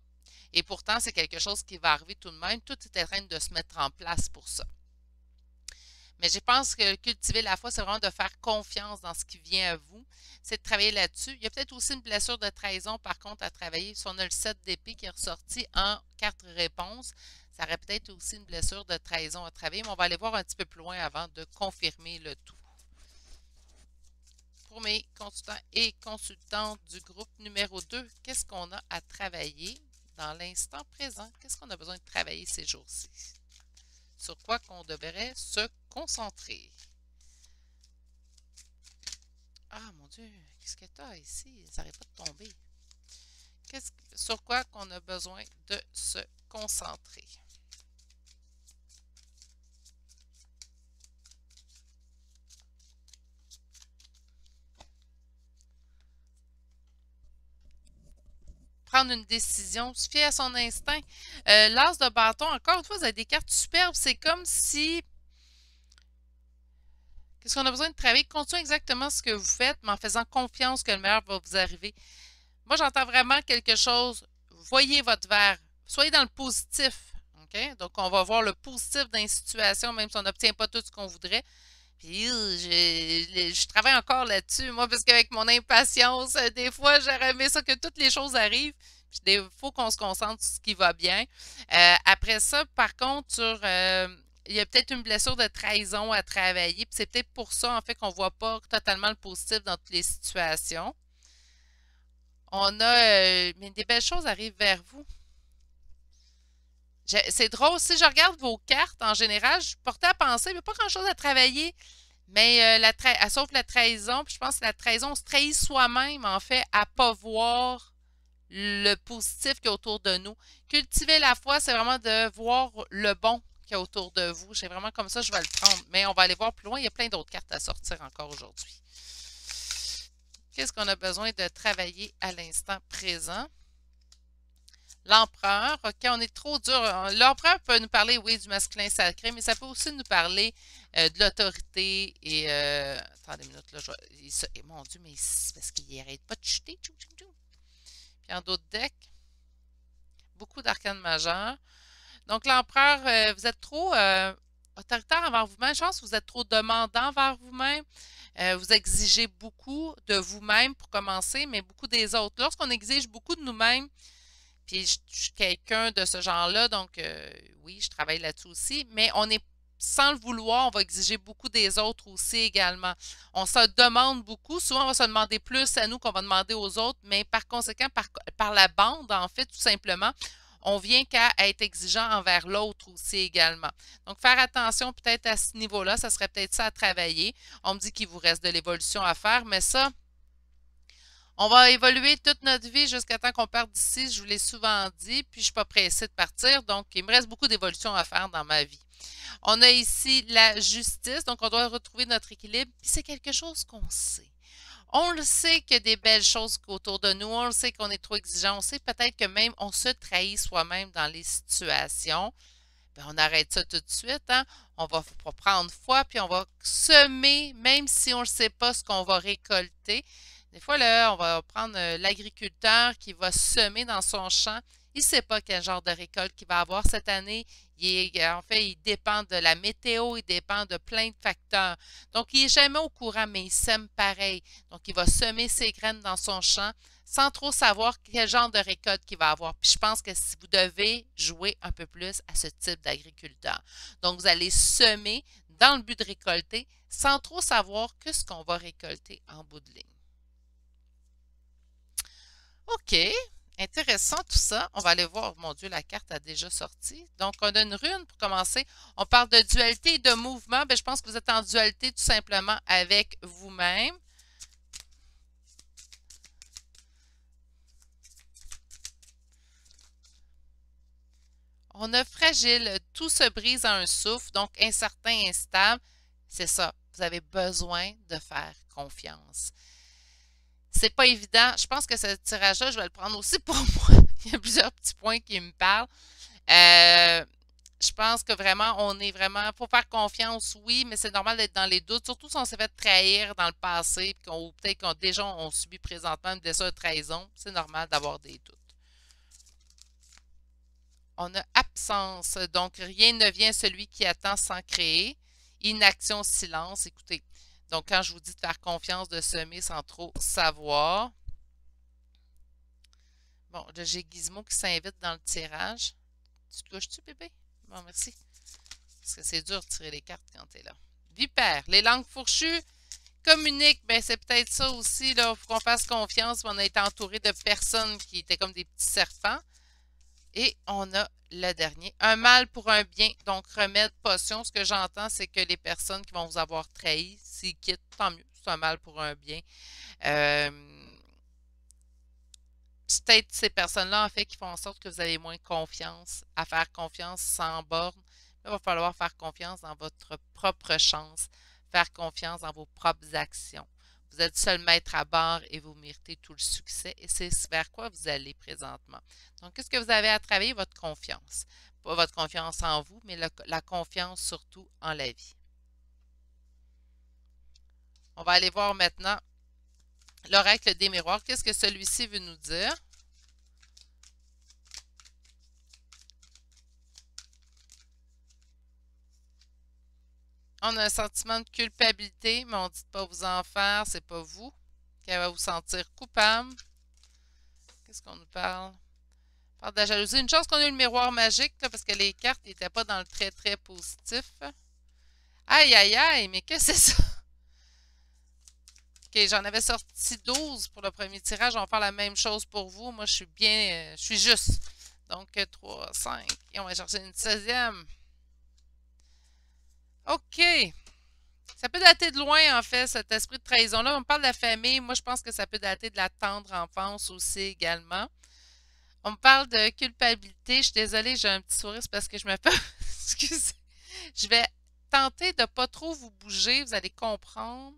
Et pourtant, c'est quelque chose qui va arriver tout de même. Tout est en train de se mettre en place pour ça. Mais je pense que cultiver la foi, c'est vraiment de faire confiance dans ce qui vient à vous. C'est de travailler là-dessus. Il y a peut-être aussi une blessure de trahison, par contre, à travailler. Si on a le 7 d'épée qui est ressorti en 4 réponses, ça aurait peut-être aussi une blessure de trahison à travailler, mais on va aller voir un petit peu plus loin avant de confirmer le tout. Pour mes consultants et consultantes du groupe numéro 2, qu'est-ce qu'on a à travailler dans l'instant présent? Qu'est-ce qu'on a besoin de travailler ces jours-ci? Sur quoi qu'on devrait se concentrer? Ah mon Dieu, qu'est-ce que tu as ici? Ça n'arrête pas de tomber. Sur quoi qu'on a besoin de se concentrer? Prendre une décision, se fier à son instinct. L'as de bâton, encore une fois, vous avez des cartes superbes. C'est comme si... Qu'est-ce qu'on a besoin de travailler? Continuez exactement ce que vous faites, mais en faisant confiance que le meilleur va vous arriver. Moi, j'entends vraiment quelque chose. Voyez votre verre. Soyez dans le positif. OK? Donc, on va voir le positif dans les situations, même si on n'obtient pas tout ce qu'on voudrait. Puis, je travaille encore là-dessus, moi, parce qu'avec mon impatience, des fois, j'aurais aimé ça que toutes les choses arrivent. Puis, il faut qu'on se concentre sur ce qui va bien. Après ça, par contre, il y a peut-être une blessure de trahison à travailler. Puis, c'est peut-être pour ça, en fait, qu'on ne voit pas totalement le positif dans toutes les situations. On a, mais des belles choses arrivent vers vous. C'est drôle, si je regarde vos cartes, en général, je portais à penser, il n'y a pas grand-chose à travailler. Mais sauf la trahison, puis je pense que la trahison, on se trahit soi-même, en fait, à ne pas voir le positif qu'il y a autour de nous. Cultiver la foi, c'est vraiment de voir le bon qu'il y a autour de vous. C'est vraiment comme ça, je vais le prendre. Mais on va aller voir plus loin. Il y a plein d'autres cartes à sortir encore aujourd'hui. Qu'est-ce qu'on a besoin de travailler à l'instant présent? L'empereur, OK, on est trop dur. L'empereur peut nous parler, oui, du masculin sacré, mais ça peut aussi nous parler de l'autorité et... attendez une minute, là, mon Dieu, mais c'est parce qu'il n'arrête pas de chuter. Tchou, tchou, tchou. Puis en d'autres decks, beaucoup d'arcanes majeures. Donc l'empereur, vous êtes trop autoritaire envers vous-même. Je pense que vous êtes trop demandant envers vous-même. Vous exigez beaucoup de vous-même pour commencer, mais beaucoup des autres. Lorsqu'on exige beaucoup de nous-mêmes, puis je suis quelqu'un de ce genre-là, donc oui, je travaille là-dessus aussi, mais on est, sans le vouloir, on va exiger beaucoup des autres aussi également. On se demande beaucoup, souvent on va se demander plus à nous qu'on va demander aux autres, mais par conséquent, par la bande, en fait, tout simplement, on vient qu'à être exigeant envers l'autre aussi également. Donc, faire attention peut-être à ce niveau-là, ça serait peut-être ça à travailler. On me dit qu'il vous reste de l'évolution à faire, mais ça... On va évoluer toute notre vie jusqu'à temps qu'on parte d'ici, je vous l'ai souvent dit, puis je ne suis pas pressée de partir, donc il me reste beaucoup d'évolution à faire dans ma vie. On a ici la justice, donc on doit retrouver notre équilibre, puis c'est quelque chose qu'on sait. On le sait qu'il y a des belles choses autour de nous, on le sait qu'on est trop exigeant, on sait peut-être que même on se trahit soi-même dans les situations. Bien, on arrête ça tout de suite, hein? On va prendre foi, puis on va semer, même si on ne sait pas ce qu'on va récolter. Des fois, là, on va prendre l'agriculteur qui va semer dans son champ. Il ne sait pas quel genre de récolte qu'il va avoir cette année. En fait, il dépend de la météo, il dépend de plein de facteurs. Donc, il n'est jamais au courant, mais il sème pareil. Donc, il va semer ses graines dans son champ sans trop savoir quel genre de récolte qu'il va avoir. Puis je pense que si vous devez jouer un peu plus à ce type d'agriculteur. Donc, vous allez semer dans le but de récolter sans trop savoir que ce qu'on va récolter en bout de ligne. OK, intéressant tout ça. On va aller voir. Mon Dieu, la carte a déjà sorti. Donc, on a une rune pour commencer. On parle de dualité et de mouvement. Bien, je pense que vous êtes en dualité tout simplement avec vous-même. On a fragile, tout se brise à un souffle, donc incertain, instable. C'est ça, vous avez besoin de faire confiance. C'est pas évident. Je pense que ce tirage-là, je vais le prendre aussi pour moi. Il y a plusieurs petits points qui me parlent. Je pense que vraiment, on est vraiment, pour faire confiance, oui, mais c'est normal d'être dans les doutes, surtout si on s'est fait trahir dans le passé, ou peut-être qu'on déjà on subit présentement une blessure de trahison. C'est normal d'avoir des doutes. On a absence, donc rien ne vient celui qui attend sans créer. Inaction, silence, écoutez. Donc, quand je vous dis de faire confiance, de semer sans trop savoir. Bon, j'ai Gizmo qui s'invite dans le tirage. Tu te couches-tu, bébé? Bon, merci. Parce que c'est dur de tirer les cartes quand tu es là. Vipère, les langues fourchues communiquent. Ben, c'est peut-être ça aussi, là. Il faut qu'on fasse confiance. On a été entouré de personnes qui étaient comme des petits serpents. Et on a le dernier. Un mal pour un bien, donc remède, potion. Ce que j'entends, c'est que les personnes qui vont vous avoir trahi, s'ils quittent, tant mieux. C'est un mal pour un bien. C'est peut-être ces personnes-là, en fait, qui font en sorte que vous avez moins confiance, à faire confiance sans borne. Il va falloir faire confiance dans votre propre chance, faire confiance dans vos propres actions. Vous êtes seul maître à bord et vous méritez tout le succès et c'est vers quoi vous allez présentement. Donc, qu'est-ce que vous avez à travailler? Votre confiance. Pas votre confiance en vous, mais la confiance surtout en la vie. On va aller voir maintenant l'oracle des miroirs. Qu'est-ce que celui-ci veut nous dire? On a un sentiment de culpabilité, mais on ne dit pas vous en faire, c'est pas vous qui va vous sentir coupable. Qu'est-ce qu'on nous parle? On parle de la jalousie. Une chance qu'on a eu le miroir magique, là, parce que les cartes n'étaient pas dans le très très positif. Aïe aïe aïe, mais qu'est-ce que c'est ça? Ok, j'en avais sorti 12 pour le premier tirage. On va faire la même chose pour vous. Moi, je suis bien, je suis juste. Donc, 3, 5. Et on va chercher une 16e. OK. Ça peut dater de loin, en fait, cet esprit de trahison-là. On parle de la famille. Moi, je pense que ça peut dater de la tendre enfance aussi également. On me parle de culpabilité. Je suis désolée, j'ai un petit sourire parce que je me fais... Excusez. Je vais tenter de ne pas trop vous bouger. Vous allez comprendre.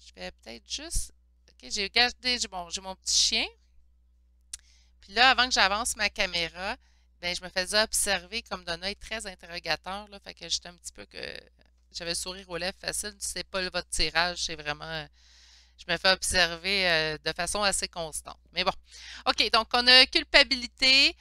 Je vais peut-être juste... OK, j'ai gardé... Bon, j'ai mon petit chien. Puis là, avant que j'avance ma caméra, ben, je me faisais observer comme d'un œil très interrogateur. Là, fait que j'étais un petit peu que... J'avais le sourire aux lèvres facile. C'est pas votre tirage, c'est vraiment... Je me fais observer de façon assez constante. Mais bon. OK, donc on a culpabilité,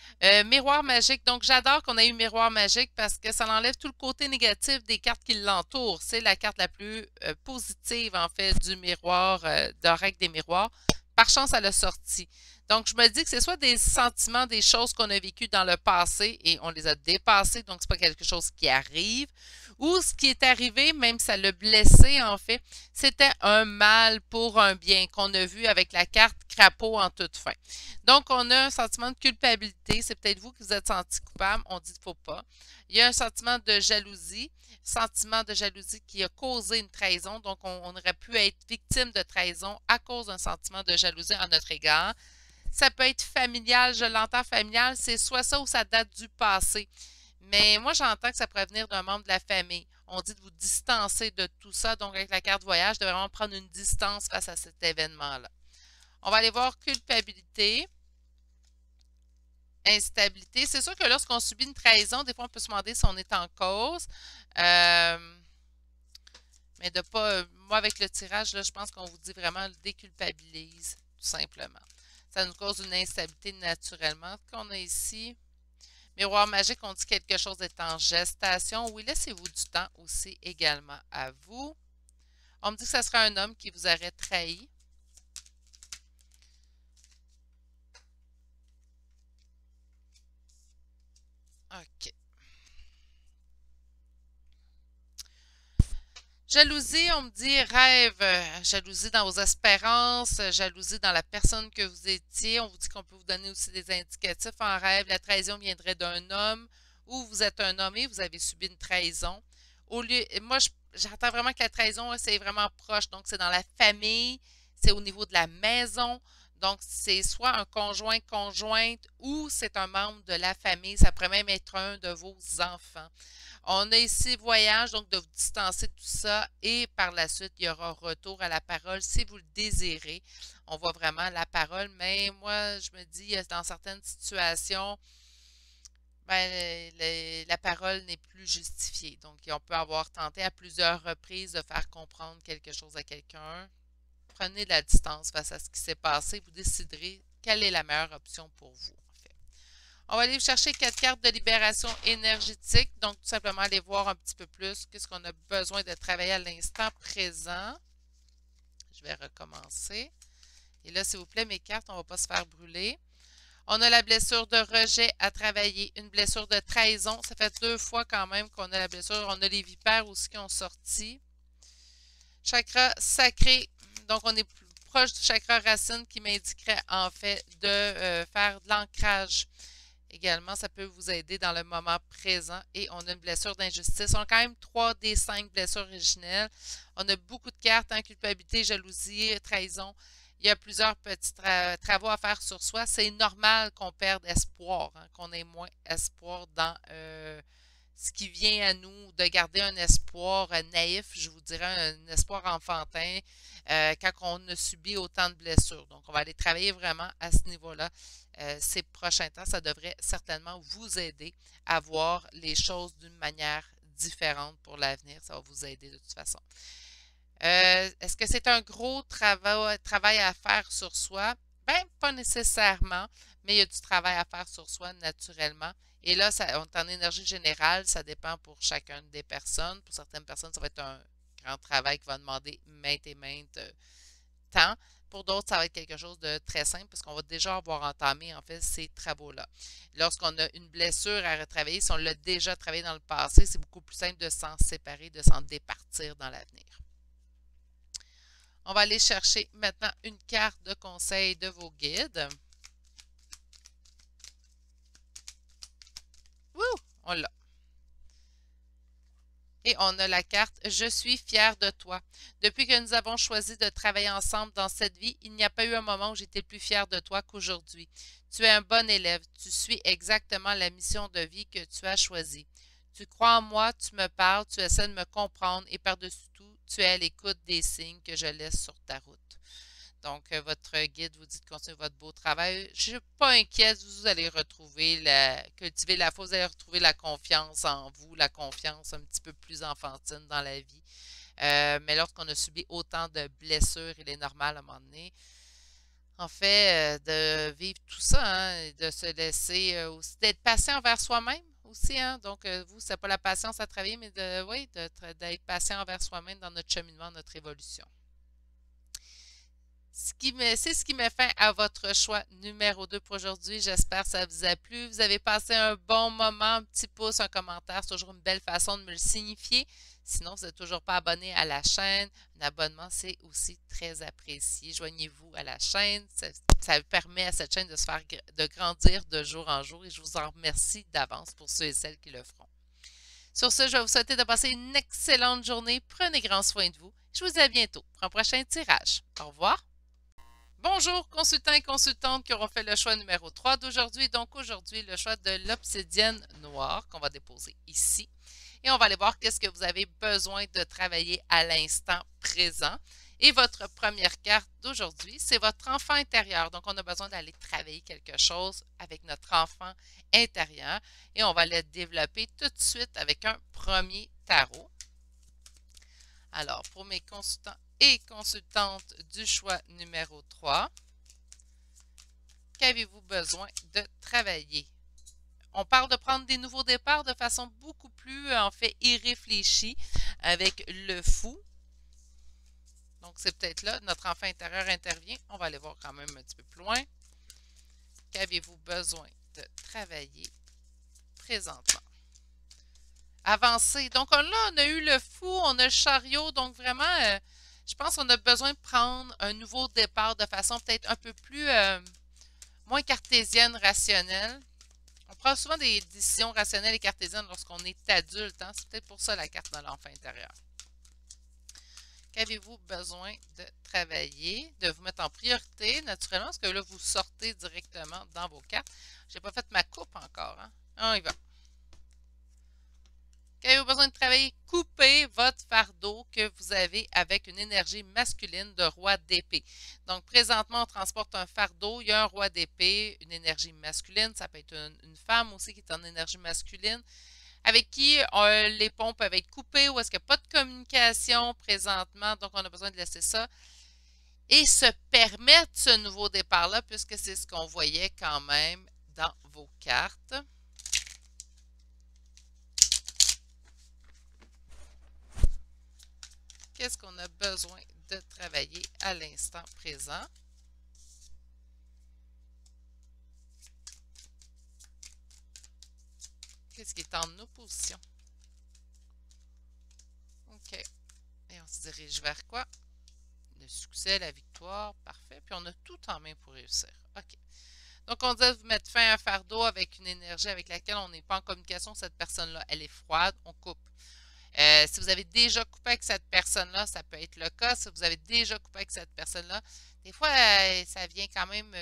miroir magique. Donc j'adore qu'on ait eu miroir magique parce que ça enlève tout le côté négatif des cartes qui l'entourent. C'est la carte la plus positive, en fait, du miroir, d'oracle des miroirs. Par chance, elle a sorti. Donc, je me dis que c'est soit des sentiments, des choses qu'on a vécues dans le passé et on les a dépassées, donc c'est pas quelque chose qui arrive, ou ce qui est arrivé, même si ça l'a blessé, en fait, c'était un mal pour un bien qu'on a vu avec la carte crapaud en toute fin. Donc, on a un sentiment de culpabilité. C'est peut-être vous qui vous êtes senti coupable. On dit qu'il ne faut pas. Il y a un sentiment de jalousie. Sentiment de jalousie qui a causé une trahison. Donc, on aurait pu être victime de trahison à cause d'un sentiment de jalousie à notre égard. Ça peut être familial, je l'entends familial, c'est soit ça ou ça date du passé. Mais moi, j'entends que ça pourrait venir d'un membre de la famille. On dit de vous distancer de tout ça. Donc, avec la carte voyage, de vraiment prendre une distance face à cet événement-là. On va aller voir culpabilité, instabilité. C'est sûr que lorsqu'on subit une trahison, des fois, on peut se demander si on est en cause. Mais de pas... moi, avec le tirage, là, je pense qu'on vous dit vraiment déculpabilise, tout simplement. Ça nous cause une instabilité naturellement. Qu'on a ici... Miroir magique, on dit quelque chose est en gestation. Oui, laissez-vous du temps aussi également à vous. On me dit que ce sera un homme qui vous aurait trahi. OK. Jalousie, on me dit rêve, jalousie dans vos espérances, jalousie dans la personne que vous étiez. On vous dit qu'on peut vous donner aussi des indicatifs en rêve. La trahison viendrait d'un homme ou vous êtes un homme et vous avez subi une trahison. Au lieu, moi, j'entends vraiment que la trahison, c'est vraiment proche. Donc, c'est dans la famille, c'est au niveau de la maison. Donc, c'est soit un conjoint, conjointe ou c'est un membre de la famille. Ça pourrait même être un de vos enfants. On a ici voyage, donc de vous distancer de tout ça et par la suite, il y aura retour à la parole si vous le désirez. On voit vraiment la parole, mais moi, je me dis, dans certaines situations, ben, la parole n'est plus justifiée. Donc, on peut avoir tenté à plusieurs reprises de faire comprendre quelque chose à quelqu'un. Prenez de la distance face à ce qui s'est passé. Vous déciderez quelle est la meilleure option pour vous, en fait. On va aller chercher 4 cartes de libération énergétique. Donc, tout simplement aller voir un petit peu plus qu'est-ce qu'on a besoin de travailler à l'instant présent. Je vais recommencer. Et là, s'il vous plaît, mes cartes, on ne va pas se faire brûler. On a la blessure de rejet à travailler, une blessure de trahison. Ça fait 2 fois quand même qu'on a la blessure. On a les vipères aussi qui ont sorti. Chakra sacré. Donc, on est plus proche du chakra racine qui m'indiquerait en fait de faire de l'ancrage. Également, ça peut vous aider dans le moment présent. Et on a une blessure d'injustice. On a quand même 3 des 5 blessures originelles. On a beaucoup de cartes, hein, culpabilité, jalousie, trahison. Il y a plusieurs petits travaux à faire sur soi. C'est normal qu'on perde espoir, hein, qu'on ait moins espoir dans ce qui vient à nous, de garder un espoir naïf, je vous dirais un espoir enfantin, quand on a subi autant de blessures. Donc, on va aller travailler vraiment à ce niveau-là. Ces prochains temps, ça devrait certainement vous aider à voir les choses d'une manière différente pour l'avenir. Ça va vous aider de toute façon. Est-ce que c'est un gros travail à faire sur soi? Ben, pas nécessairement, mais il y a du travail à faire sur soi naturellement. Et là, on est en énergie générale, ça dépend pour chacune des personnes. Pour certaines personnes, ça va être un grand travail qui va demander maintes et maintes temps. Pour d'autres, ça va être quelque chose de très simple parce qu'on va déjà avoir entamé en fait ces travaux-là. Lorsqu'on a une blessure à retravailler, si on l'a déjà travaillé dans le passé, c'est beaucoup plus simple de s'en séparer, de s'en départir dans l'avenir. On va aller chercher maintenant une carte de conseil de vos guides. Wouh! On l'a. Et on a la carte « Je suis fière de toi ». Depuis que nous avons choisi de travailler ensemble dans cette vie, il n'y a pas eu un moment où j'étais plus fière de toi qu'aujourd'hui. Tu es un bon élève. Tu suis exactement la mission de vie que tu as choisie. Tu crois en moi, tu me parles, tu essaies de me comprendre et par-dessus tout, tu es à l'écoute des signes que je laisse sur ta route. Donc, votre guide vous dit de continuer votre beau travail. Je ne suis pas inquiète, vous allez retrouver cultiver la foi, vous allez retrouver la confiance en vous, la confiance un petit peu plus enfantine dans la vie. Mais lorsqu'on a subi autant de blessures, il est normal à un moment donné, en fait, de vivre tout ça, hein, de se laisser aussi, d'être patient envers soi-même aussi, hein. Donc, vous, c'est pas la patience à travailler, mais d'être patient envers soi-même dans notre cheminement, notre évolution. C'est ce qui met fin à votre choix numéro 2 pour aujourd'hui. J'espère que ça vous a plu. Vous avez passé un bon moment. Un petit pouce, un commentaire, c'est toujours une belle façon de me le signifier. Sinon, vous n'êtes toujours pas abonné à la chaîne. Un abonnement, c'est aussi très apprécié. Joignez-vous à la chaîne. Ça permet à cette chaîne de grandir de jour en jour et je vous en remercie d'avance pour ceux et celles qui le feront. Sur ce, je vais vous souhaiter de passer une excellente journée. Prenez grand soin de vous. Je vous dis à bientôt pour un prochain tirage. Au revoir. Bonjour, consultants et consultantes qui auront fait le choix numéro 3 d'aujourd'hui. Donc aujourd'hui, le choix de l'obsidienne noire qu'on va déposer ici. Et on va aller voir qu'est-ce que vous avez besoin de travailler à l'instant présent. Et votre première carte d'aujourd'hui, c'est votre enfant intérieur. Donc on a besoin d'aller travailler quelque chose avec notre enfant intérieur. Et on va le développer tout de suite avec un premier tarot. Alors, pour mes consultants et consultantes du choix numéro 3, qu'avez-vous besoin de travailler? On parle de prendre des nouveaux départs de façon beaucoup plus, en fait, irréfléchie avec le fou. Donc, c'est peut-être là, notre enfant intérieur intervient. On va aller voir quand même un petit peu plus loin. Qu'avez-vous besoin de travailler présentement? Avancer. Donc là, on a eu le fou, on a le chariot. Donc vraiment, je pense qu'on a besoin de prendre un nouveau départ de façon peut-être un peu plus, moins cartésienne, rationnelle. On prend souvent des décisions rationnelles et cartésiennes lorsqu'on est adulte. Hein? C'est peut-être pour ça la carte de l'enfant intérieur. Qu'avez-vous besoin de travailler, de vous mettre en priorité, naturellement, parce que là, vous sortez directement dans vos cartes. J'ai pas fait ma coupe encore, hein? On y va. Qu'avez-vous besoin de travailler? Coupez votre fardeau que vous avez avec une énergie masculine de roi d'épée. Donc, présentement, on transporte un fardeau. Il y a un roi d'épée, une énergie masculine. Ça peut être une femme aussi qui est en énergie masculine, avec qui les ponts peuvent être coupés ou est-ce qu'il n'y a pas de communication présentement. Donc, on a besoin de laisser ça et se permettre ce nouveau départ-là, puisque c'est ce qu'on voyait quand même dans vos cartes. Qu'est-ce qu'on a besoin de travailler à l'instant présent? Qu'est-ce qui est en opposition? OK. Et on se dirige vers quoi? Le succès, la victoire, parfait. Puis on a tout en main pour réussir. OK. Donc, on dit de vous mettre fin à un fardeau avec une énergie avec laquelle on n'est pas en communication. Cette personne-là, elle est froide, on coupe. Si vous avez déjà coupé avec cette personne-là, ça peut être le cas. Si vous avez déjà coupé avec cette personne-là, des fois, ça vient quand même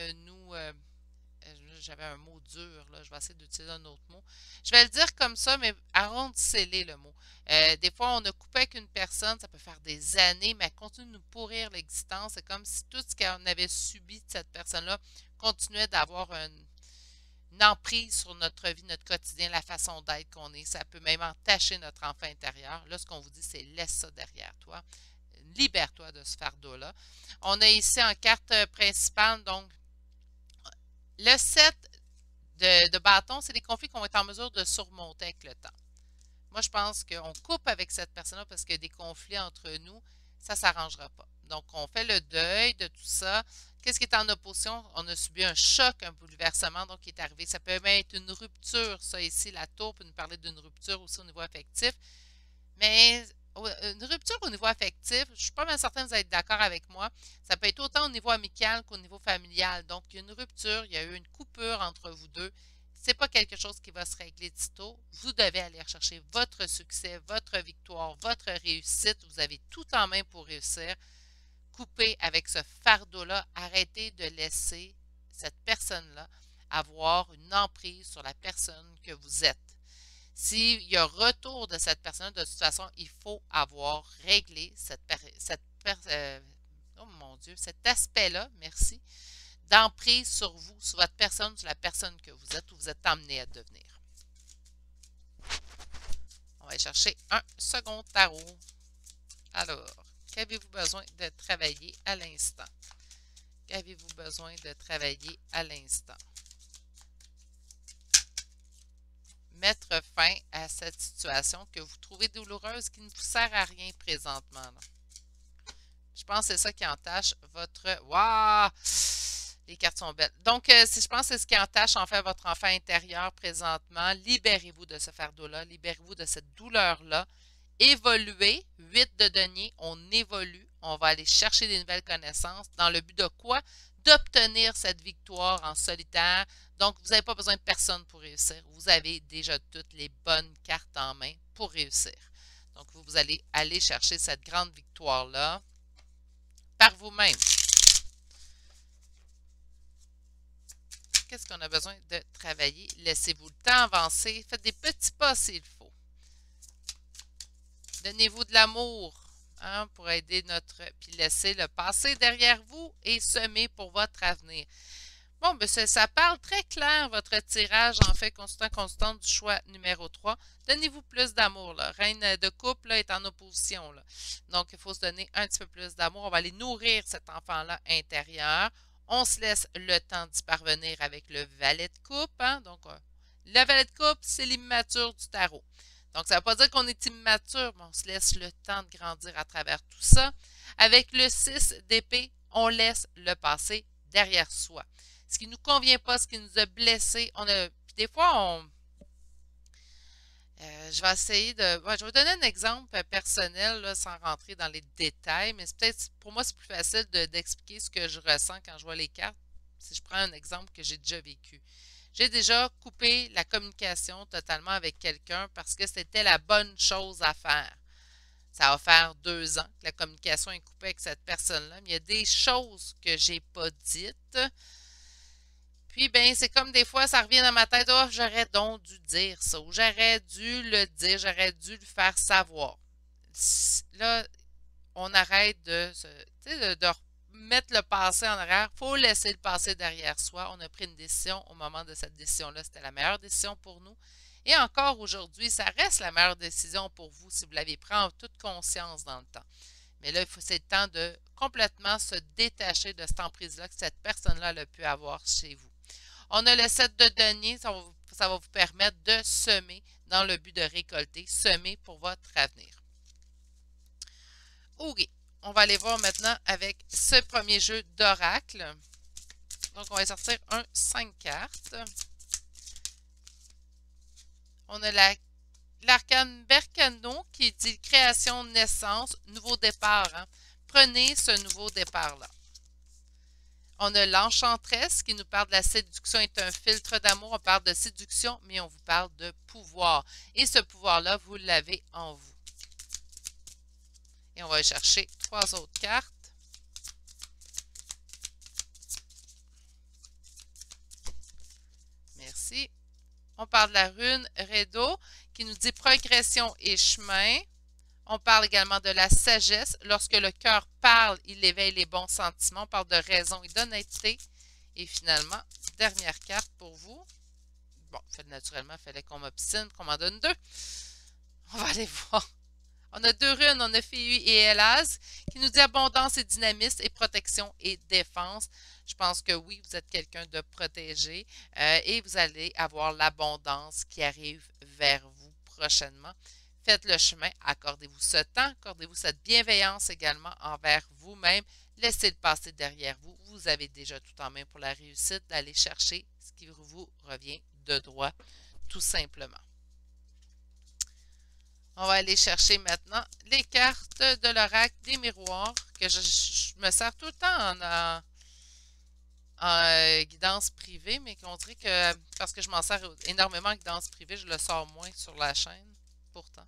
j'avais un mot dur, là. Je vais essayer d'utiliser un autre mot. Je vais le dire comme ça, mais arrondissez-les le mot. Des fois, on a coupé avec une personne, ça peut faire des années, mais elle continue de nous pourrir l'existence. C'est comme si tout ce qu'on avait subi de cette personne-là continuait d'avoir une emprise sur notre vie, notre quotidien, la façon d'être qu'on est. Ça peut même entacher notre enfant intérieur. Là, ce qu'on vous dit, c'est laisse ça derrière toi. Libère-toi de ce fardeau-là. On a ici en carte principale, donc, le 7 de bâton, c'est des conflits qu'on va être en mesure de surmonter avec le temps. Moi, je pense qu'on coupe avec cette personne-là parce que des conflits entre nous, ça ne s'arrangera pas. Donc, on fait le deuil de tout ça. Qu'est-ce qui est en opposition? On a subi un choc, un bouleversement, donc qui est arrivé. Ça peut même être une rupture, ça ici, la tour peut nous parler d'une rupture aussi au niveau affectif. Mais une rupture au niveau affectif, je suis pas mal certaine que vous êtes d'accord avec moi, ça peut être autant au niveau amical qu'au niveau familial. Donc, il y a une rupture, il y a eu une coupure entre vous deux. C'est pas quelque chose qui va se régler tôt. Vous devez aller rechercher votre succès, votre victoire, votre réussite. Vous avez tout en main pour réussir. Coupez avec ce fardeau-là. Arrêtez de laisser cette personne-là avoir une emprise sur la personne que vous êtes. S'il y a retour de cette personne, de toute façon, il faut avoir réglé oh mon Dieu, cet aspect-là, merci, d'emprise sur vous, sur votre personne, sur la personne que vous êtes ou vous êtes amené à devenir. On va aller chercher un second tarot. Alors, qu'avez-vous besoin de travailler à l'instant? Qu'avez-vous besoin de travailler à l'instant? Mettre fin à cette situation que vous trouvez douloureuse, qui ne vous sert à rien présentement. Là. Je pense que c'est ça qui entache votre... Waouh! Les cartes sont belles. Donc, je pense que c'est ce qui entache en fait votre enfant intérieur présentement. Libérez-vous de ce fardeau-là. Libérez-vous de cette douleur-là. Évoluez. 8 de denier, on évolue. On va aller chercher des nouvelles connaissances. Dans le but de quoi? D'obtenir cette victoire en solitaire. Donc, vous n'avez pas besoin de personne pour réussir. Vous avez déjà toutes les bonnes cartes en main pour réussir. Donc, vous allez aller chercher cette grande victoire-là par vous-même. Qu'est-ce qu'on a besoin de travailler? Laissez-vous le temps avancer. Faites des petits pas s'il faut. Donnez-vous de l'amour hein, pour aider notre... Puis laissez le passé derrière vous et semer pour votre avenir. Bon, ben ça parle très clair, votre tirage, en fait, constant du choix numéro 3. Donnez-vous plus d'amour, là. Reine de couple là, est en opposition, là. Donc, il faut se donner un petit peu plus d'amour. On va aller nourrir cet enfant-là intérieur. On se laisse le temps d'y parvenir avec le valet de coupe. Hein? Donc, le valet de coupe, c'est l'immature du tarot. Donc, ça ne veut pas dire qu'on est immature, mais on se laisse le temps de grandir à travers tout ça. Avec le 6 d'épée, on laisse le passé derrière soi. Ce qui ne nous convient pas, ce qui nous a blessés, puis des fois, je vais essayer de... Ouais, je vais donner un exemple personnel, là, sans rentrer dans les détails, mais peut-être, pour moi, c'est plus facile d'expliquer ce que je ressens quand je vois les cartes, si je prends un exemple que j'ai déjà vécu. J'ai déjà coupé la communication totalement avec quelqu'un parce que c'était la bonne chose à faire. Ça va faire 2 ans que la communication est coupée avec cette personne-là, mais il y a des choses que j'ai pas dites. Puis, ben, c'est comme des fois, ça revient dans ma tête, oh, j'aurais donc dû dire ça, ou j'aurais dû le dire, j'aurais dû le faire savoir. Là, on arrête de mettre le passé en arrière. Il faut laisser le passé derrière soi. On a pris une décision au moment de cette décision-là. C'était la meilleure décision pour nous. Et encore aujourd'hui, ça reste la meilleure décision pour vous si vous l'avez pris en toute conscience dans le temps. Mais là, c'est le temps de complètement se détacher de cette emprise-là que cette personne-là a pu avoir chez vous. On a le 7 de denier, ça va vous permettre de semer dans le but de récolter, semer pour votre avenir. OK, on va aller voir maintenant avec ce premier jeu d'oracle. Donc, on va sortir un 5 cartes. On a l'arcane Bercano qui dit création, naissance, nouveau départ. Hein. Prenez ce nouveau départ-là. On a l'enchantresse qui nous parle de la séduction est un filtre d'amour. On parle de séduction, mais on vous parle de pouvoir. Et ce pouvoir-là, vous l'avez en vous. Et on va aller chercher 3 autres cartes. Merci. On parle de la rune Redo qui nous dit progression et chemin. On parle également de la sagesse. Lorsque le cœur parle, il éveille les bons sentiments. On parle de raison et d'honnêteté. Et finalement, dernière carte pour vous. Bon, naturellement, il fallait qu'on m'obstine, qu'on m'en donne 2. On va aller voir. On a 2 runes, on a Féu et Elaz, qui nous dit abondance et dynamisme et protection et défense. Je pense que oui, vous êtes quelqu'un de protégé et vous allez avoir l'abondance qui arrive vers vous prochainement. Faites le chemin, accordez-vous ce temps, accordez-vous cette bienveillance également envers vous-même. Laissez le passé derrière vous. Vous avez déjà tout en main pour la réussite d'aller chercher ce qui vous revient de droit, tout simplement. On va aller chercher maintenant les cartes de l'oracle des miroirs que je me sers tout le temps en guidance privée, mais qu'on dirait que parce que je m'en sers énormément en guidance privée, je le sors moins sur la chaîne, pourtant.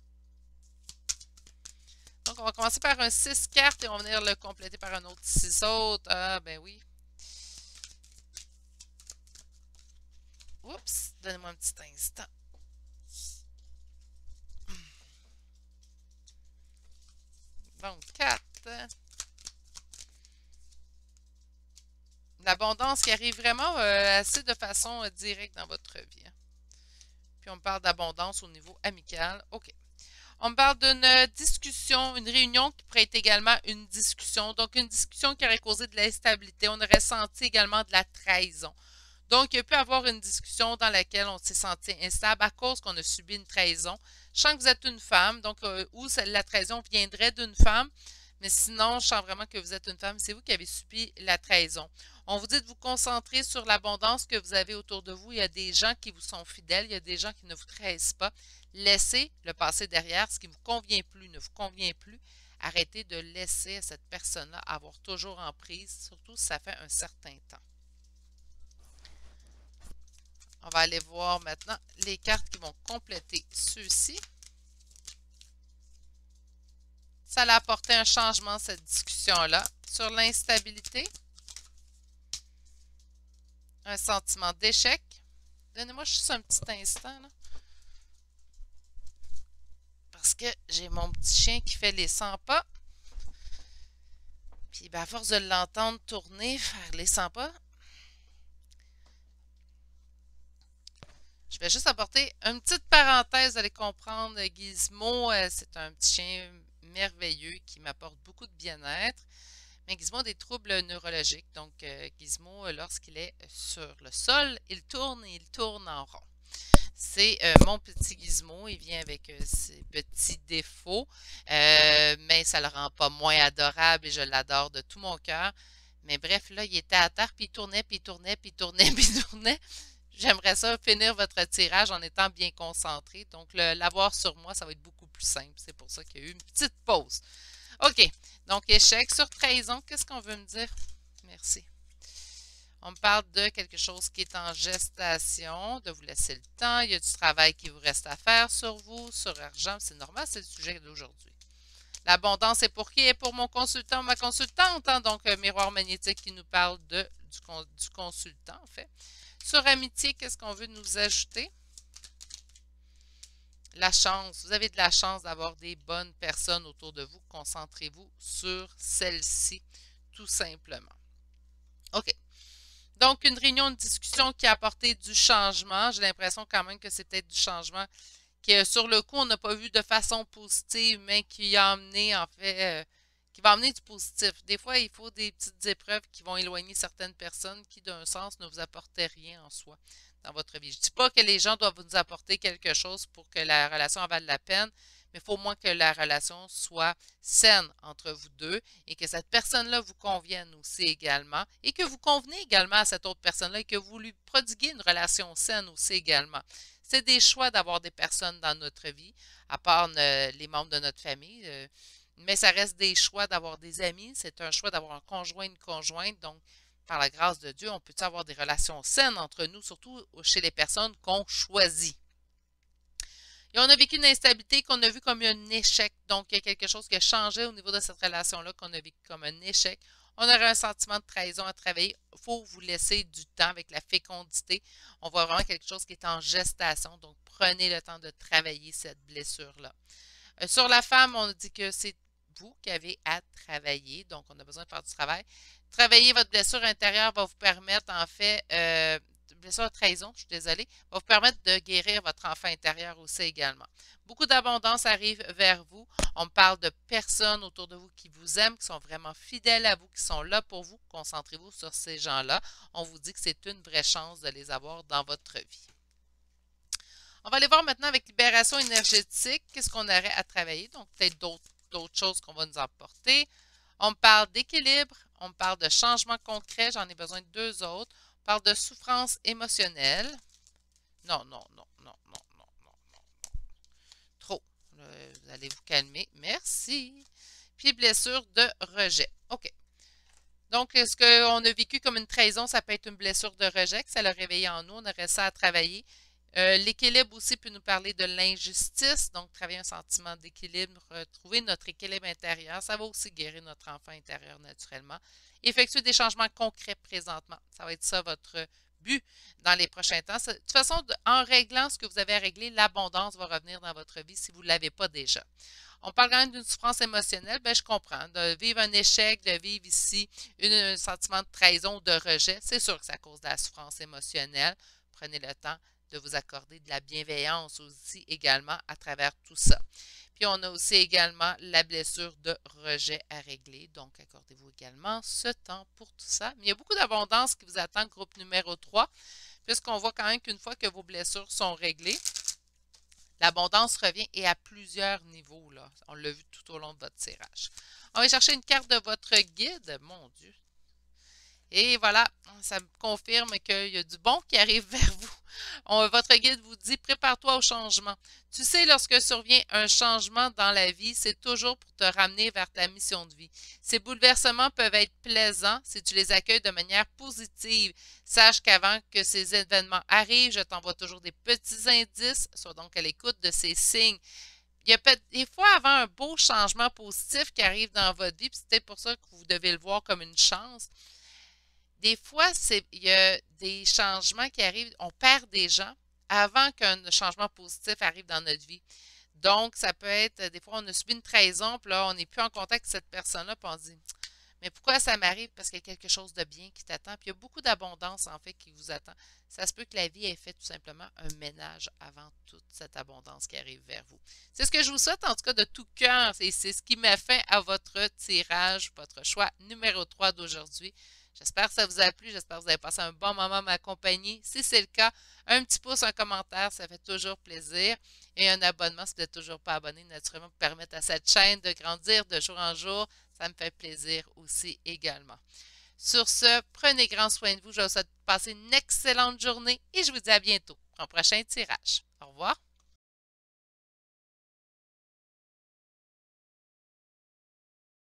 Donc, on va commencer par un 6 cartes et on va venir le compléter par un autre 6 autres. Ah, ben oui. Oups, donnez-moi un petit instant. Donc, 4. L'abondance qui arrive vraiment assez de façon directe dans votre vie. Hein. Puis on parle d'abondance au niveau amical. OK. On me parle d'une discussion, une réunion qui pourrait être également une discussion. Donc, une discussion qui aurait causé de l'instabilité. On aurait senti également de la trahison. Donc, il peut y avoir une discussion dans laquelle on s'est senti instable à cause qu'on a subi une trahison. Je sens que vous êtes une femme, donc où la trahison viendrait d'une femme. Mais sinon, je sens vraiment que vous êtes une femme. C'est vous qui avez subi la trahison. On vous dit de vous concentrer sur l'abondance que vous avez autour de vous. Il y a des gens qui vous sont fidèles. Il y a des gens qui ne vous trahissent pas. Laissez le passé derrière. Ce qui ne vous convient plus ne vous convient plus. Arrêtez de laisser cette personne-là avoir toujours en prise, surtout si ça fait un certain temps. On va aller voir maintenant les cartes qui vont compléter ceux-ci. Ça a apporté un changement, cette discussion-là, sur l'instabilité. Un sentiment d'échec. Donnez-moi juste un petit instant, là. Parce que j'ai mon petit chien qui fait les 100 pas. Puis, ben, à force de l'entendre tourner, faire les 100 pas, je vais juste apporter une petite parenthèse, vous allez comprendre. Gizmo, c'est un petit chien merveilleux qui m'apporte beaucoup de bien-être. Mais Gizmo a des troubles neurologiques. Donc, Gizmo, lorsqu'il est sur le sol, il tourne et il tourne en rond. C'est mon petit Gizmo. Il vient avec ses petits défauts. Mais ça ne le rend pas moins adorable et je l'adore de tout mon cœur. Mais bref, là, il était à terre, puis il tournait, puis il tournait, puis il tournait, puis il tournait. J'aimerais ça finir votre tirage en étant bien concentré. Donc, l'avoir sur moi, ça va être beaucoup plus simple. C'est pour ça qu'il y a eu une petite pause. OK. Donc, échec sur trahison. Qu'est-ce qu'on veut me dire? Merci. On me parle de quelque chose qui est en gestation, de vous laisser le temps. Il y a du travail qui vous reste à faire sur vous, sur argent. C'est normal, c'est le sujet d'aujourd'hui. L'abondance est pour qui? Et pour mon consultant, ma consultante. Hein? Donc, miroir magnétique qui nous parle du consultant, en fait. Sur amitié, qu'est-ce qu'on veut nous ajouter? La chance. Vous avez de la chance d'avoir des bonnes personnes autour de vous. Concentrez-vous sur celles-ci, tout simplement. OK. Donc, une réunion, une discussion qui a apporté du changement. J'ai l'impression quand même que c'est peut-être du changement que sur le coup, on n'a pas vu de façon positive, mais qui a amené, en fait, qui va amener du positif. Des fois, il faut des petites épreuves qui vont éloigner certaines personnes qui, d'un sens, ne vous apportaient rien en soi dans votre vie. Je ne dis pas que les gens doivent vous apporter quelque chose pour que la relation en vaille la peine, mais il faut au moins que la relation soit saine entre vous deux et que cette personne-là vous convienne aussi également et que vous convenez également à cette autre personne-là et que vous lui prodiguez une relation saine aussi également. C'est des choix d'avoir des personnes dans notre vie, à part les membres de notre famille, mais ça reste des choix d'avoir des amis, c'est un choix d'avoir un conjoint, une conjointe, donc par la grâce de Dieu, on peut avoir des relations saines entre nous, surtout chez les personnes qu'on choisit. Et on a vécu une instabilité qu'on a vu comme un échec. Donc, il y a quelque chose qui a changé au niveau de cette relation-là qu'on a vécu comme un échec. On aurait un sentiment de trahison à travailler. Il faut vous laisser du temps avec la fécondité. On voit vraiment quelque chose qui est en gestation. Donc, prenez le temps de travailler cette blessure-là. Sur la femme, on dit que c'est vous qui avez à travailler. Donc, on a besoin de faire du travail. Travailler votre blessure intérieure va vous permettre, en fait, blessure de trahison, je suis désolée, va vous permettre de guérir votre enfant intérieur aussi également. Beaucoup d'abondance arrive vers vous. On me parle de personnes autour de vous qui vous aiment, qui sont vraiment fidèles à vous, qui sont là pour vous. Concentrez-vous sur ces gens-là. On vous dit que c'est une vraie chance de les avoir dans votre vie. On va aller voir maintenant avec libération énergétique, qu'est-ce qu'on aurait à travailler. Donc, peut-être d'autres choses qu'on va nous apporter. On me parle d'équilibre, on me parle de changement concret, j'en ai besoin de deux autres. On parle de souffrance émotionnelle. Non, non, non, non, non, non, non, non, non. Trop. Vous allez vous calmer. Merci. Puis blessure de rejet. OK. Donc, ce qu'on a vécu comme une trahison, ça peut être une blessure de rejet, que ça l'a réveillé en nous. On aurait ça à travailler. L'équilibre aussi peut nous parler de l'injustice, donc travailler un sentiment d'équilibre, retrouver notre équilibre intérieur, ça va aussi guérir notre enfant intérieur naturellement. Effectuer des changements concrets présentement, ça va être ça votre but dans les prochains temps. De toute façon, en réglant ce que vous avez à régler, l'abondance va revenir dans votre vie si vous ne l'avez pas déjà. On parle quand même d'une souffrance émotionnelle, ben je comprends. De vivre un échec, de vivre ici un sentiment de trahison ou de rejet, c'est sûr que ça cause de la souffrance émotionnelle. Prenez le temps de vous accorder de la bienveillance aussi également à travers tout ça. Puis on a aussi également la blessure de rejet à régler. Donc, accordez-vous également ce temps pour tout ça. Mais il y a beaucoup d'abondance qui vous attend, groupe numéro 3, puisqu'on voit quand même qu'une fois que vos blessures sont réglées, l'abondance revient et à plusieurs niveaux. Là. On l'a vu tout au long de votre tirage. On va chercher une carte de votre guide. Mon Dieu. Et voilà, ça me confirme qu'il y a du bon qui arrive vers vous. Votre guide vous dit, prépare-toi au changement. Tu sais, lorsque survient un changement dans la vie, c'est toujours pour te ramener vers ta mission de vie. Ces bouleversements peuvent être plaisants si tu les accueilles de manière positive. Sache qu'avant que ces événements arrivent, je t'envoie toujours des petits indices. Sois donc à l'écoute de ces signes. Il y a peut-être des fois avant un beau changement positif qui arrive dans votre vie, puis c'est peut-être pour ça que vous devez le voir comme une chance. Des fois, il y a des changements qui arrivent, on perd des gens avant qu'un changement positif arrive dans notre vie. Donc, ça peut être, des fois, on a subi une trahison, puis là, on n'est plus en contact avec cette personne-là, puis on se dit, mais pourquoi ça m'arrive? Parce qu'il y a quelque chose de bien qui t'attend, puis il y a beaucoup d'abondance, en fait, qui vous attend. Ça se peut que la vie ait fait tout simplement un ménage avant toute cette abondance qui arrive vers vous. C'est ce que je vous souhaite, en tout cas, de tout cœur, et c'est ce qui met fin à votre tirage, votre choix numéro 3 d'aujourd'hui. J'espère que ça vous a plu, j'espère que vous avez passé un bon moment à m'accompagner. Si c'est le cas, un petit pouce, un commentaire, ça fait toujours plaisir. Et un abonnement si vous n'êtes toujours pas abonné, naturellement, pour permettre à cette chaîne de grandir de jour en jour. Ça me fait plaisir aussi également. Sur ce, prenez grand soin de vous. Je vous souhaite de passer une excellente journée et je vous dis à bientôt pour un prochain tirage. Au revoir.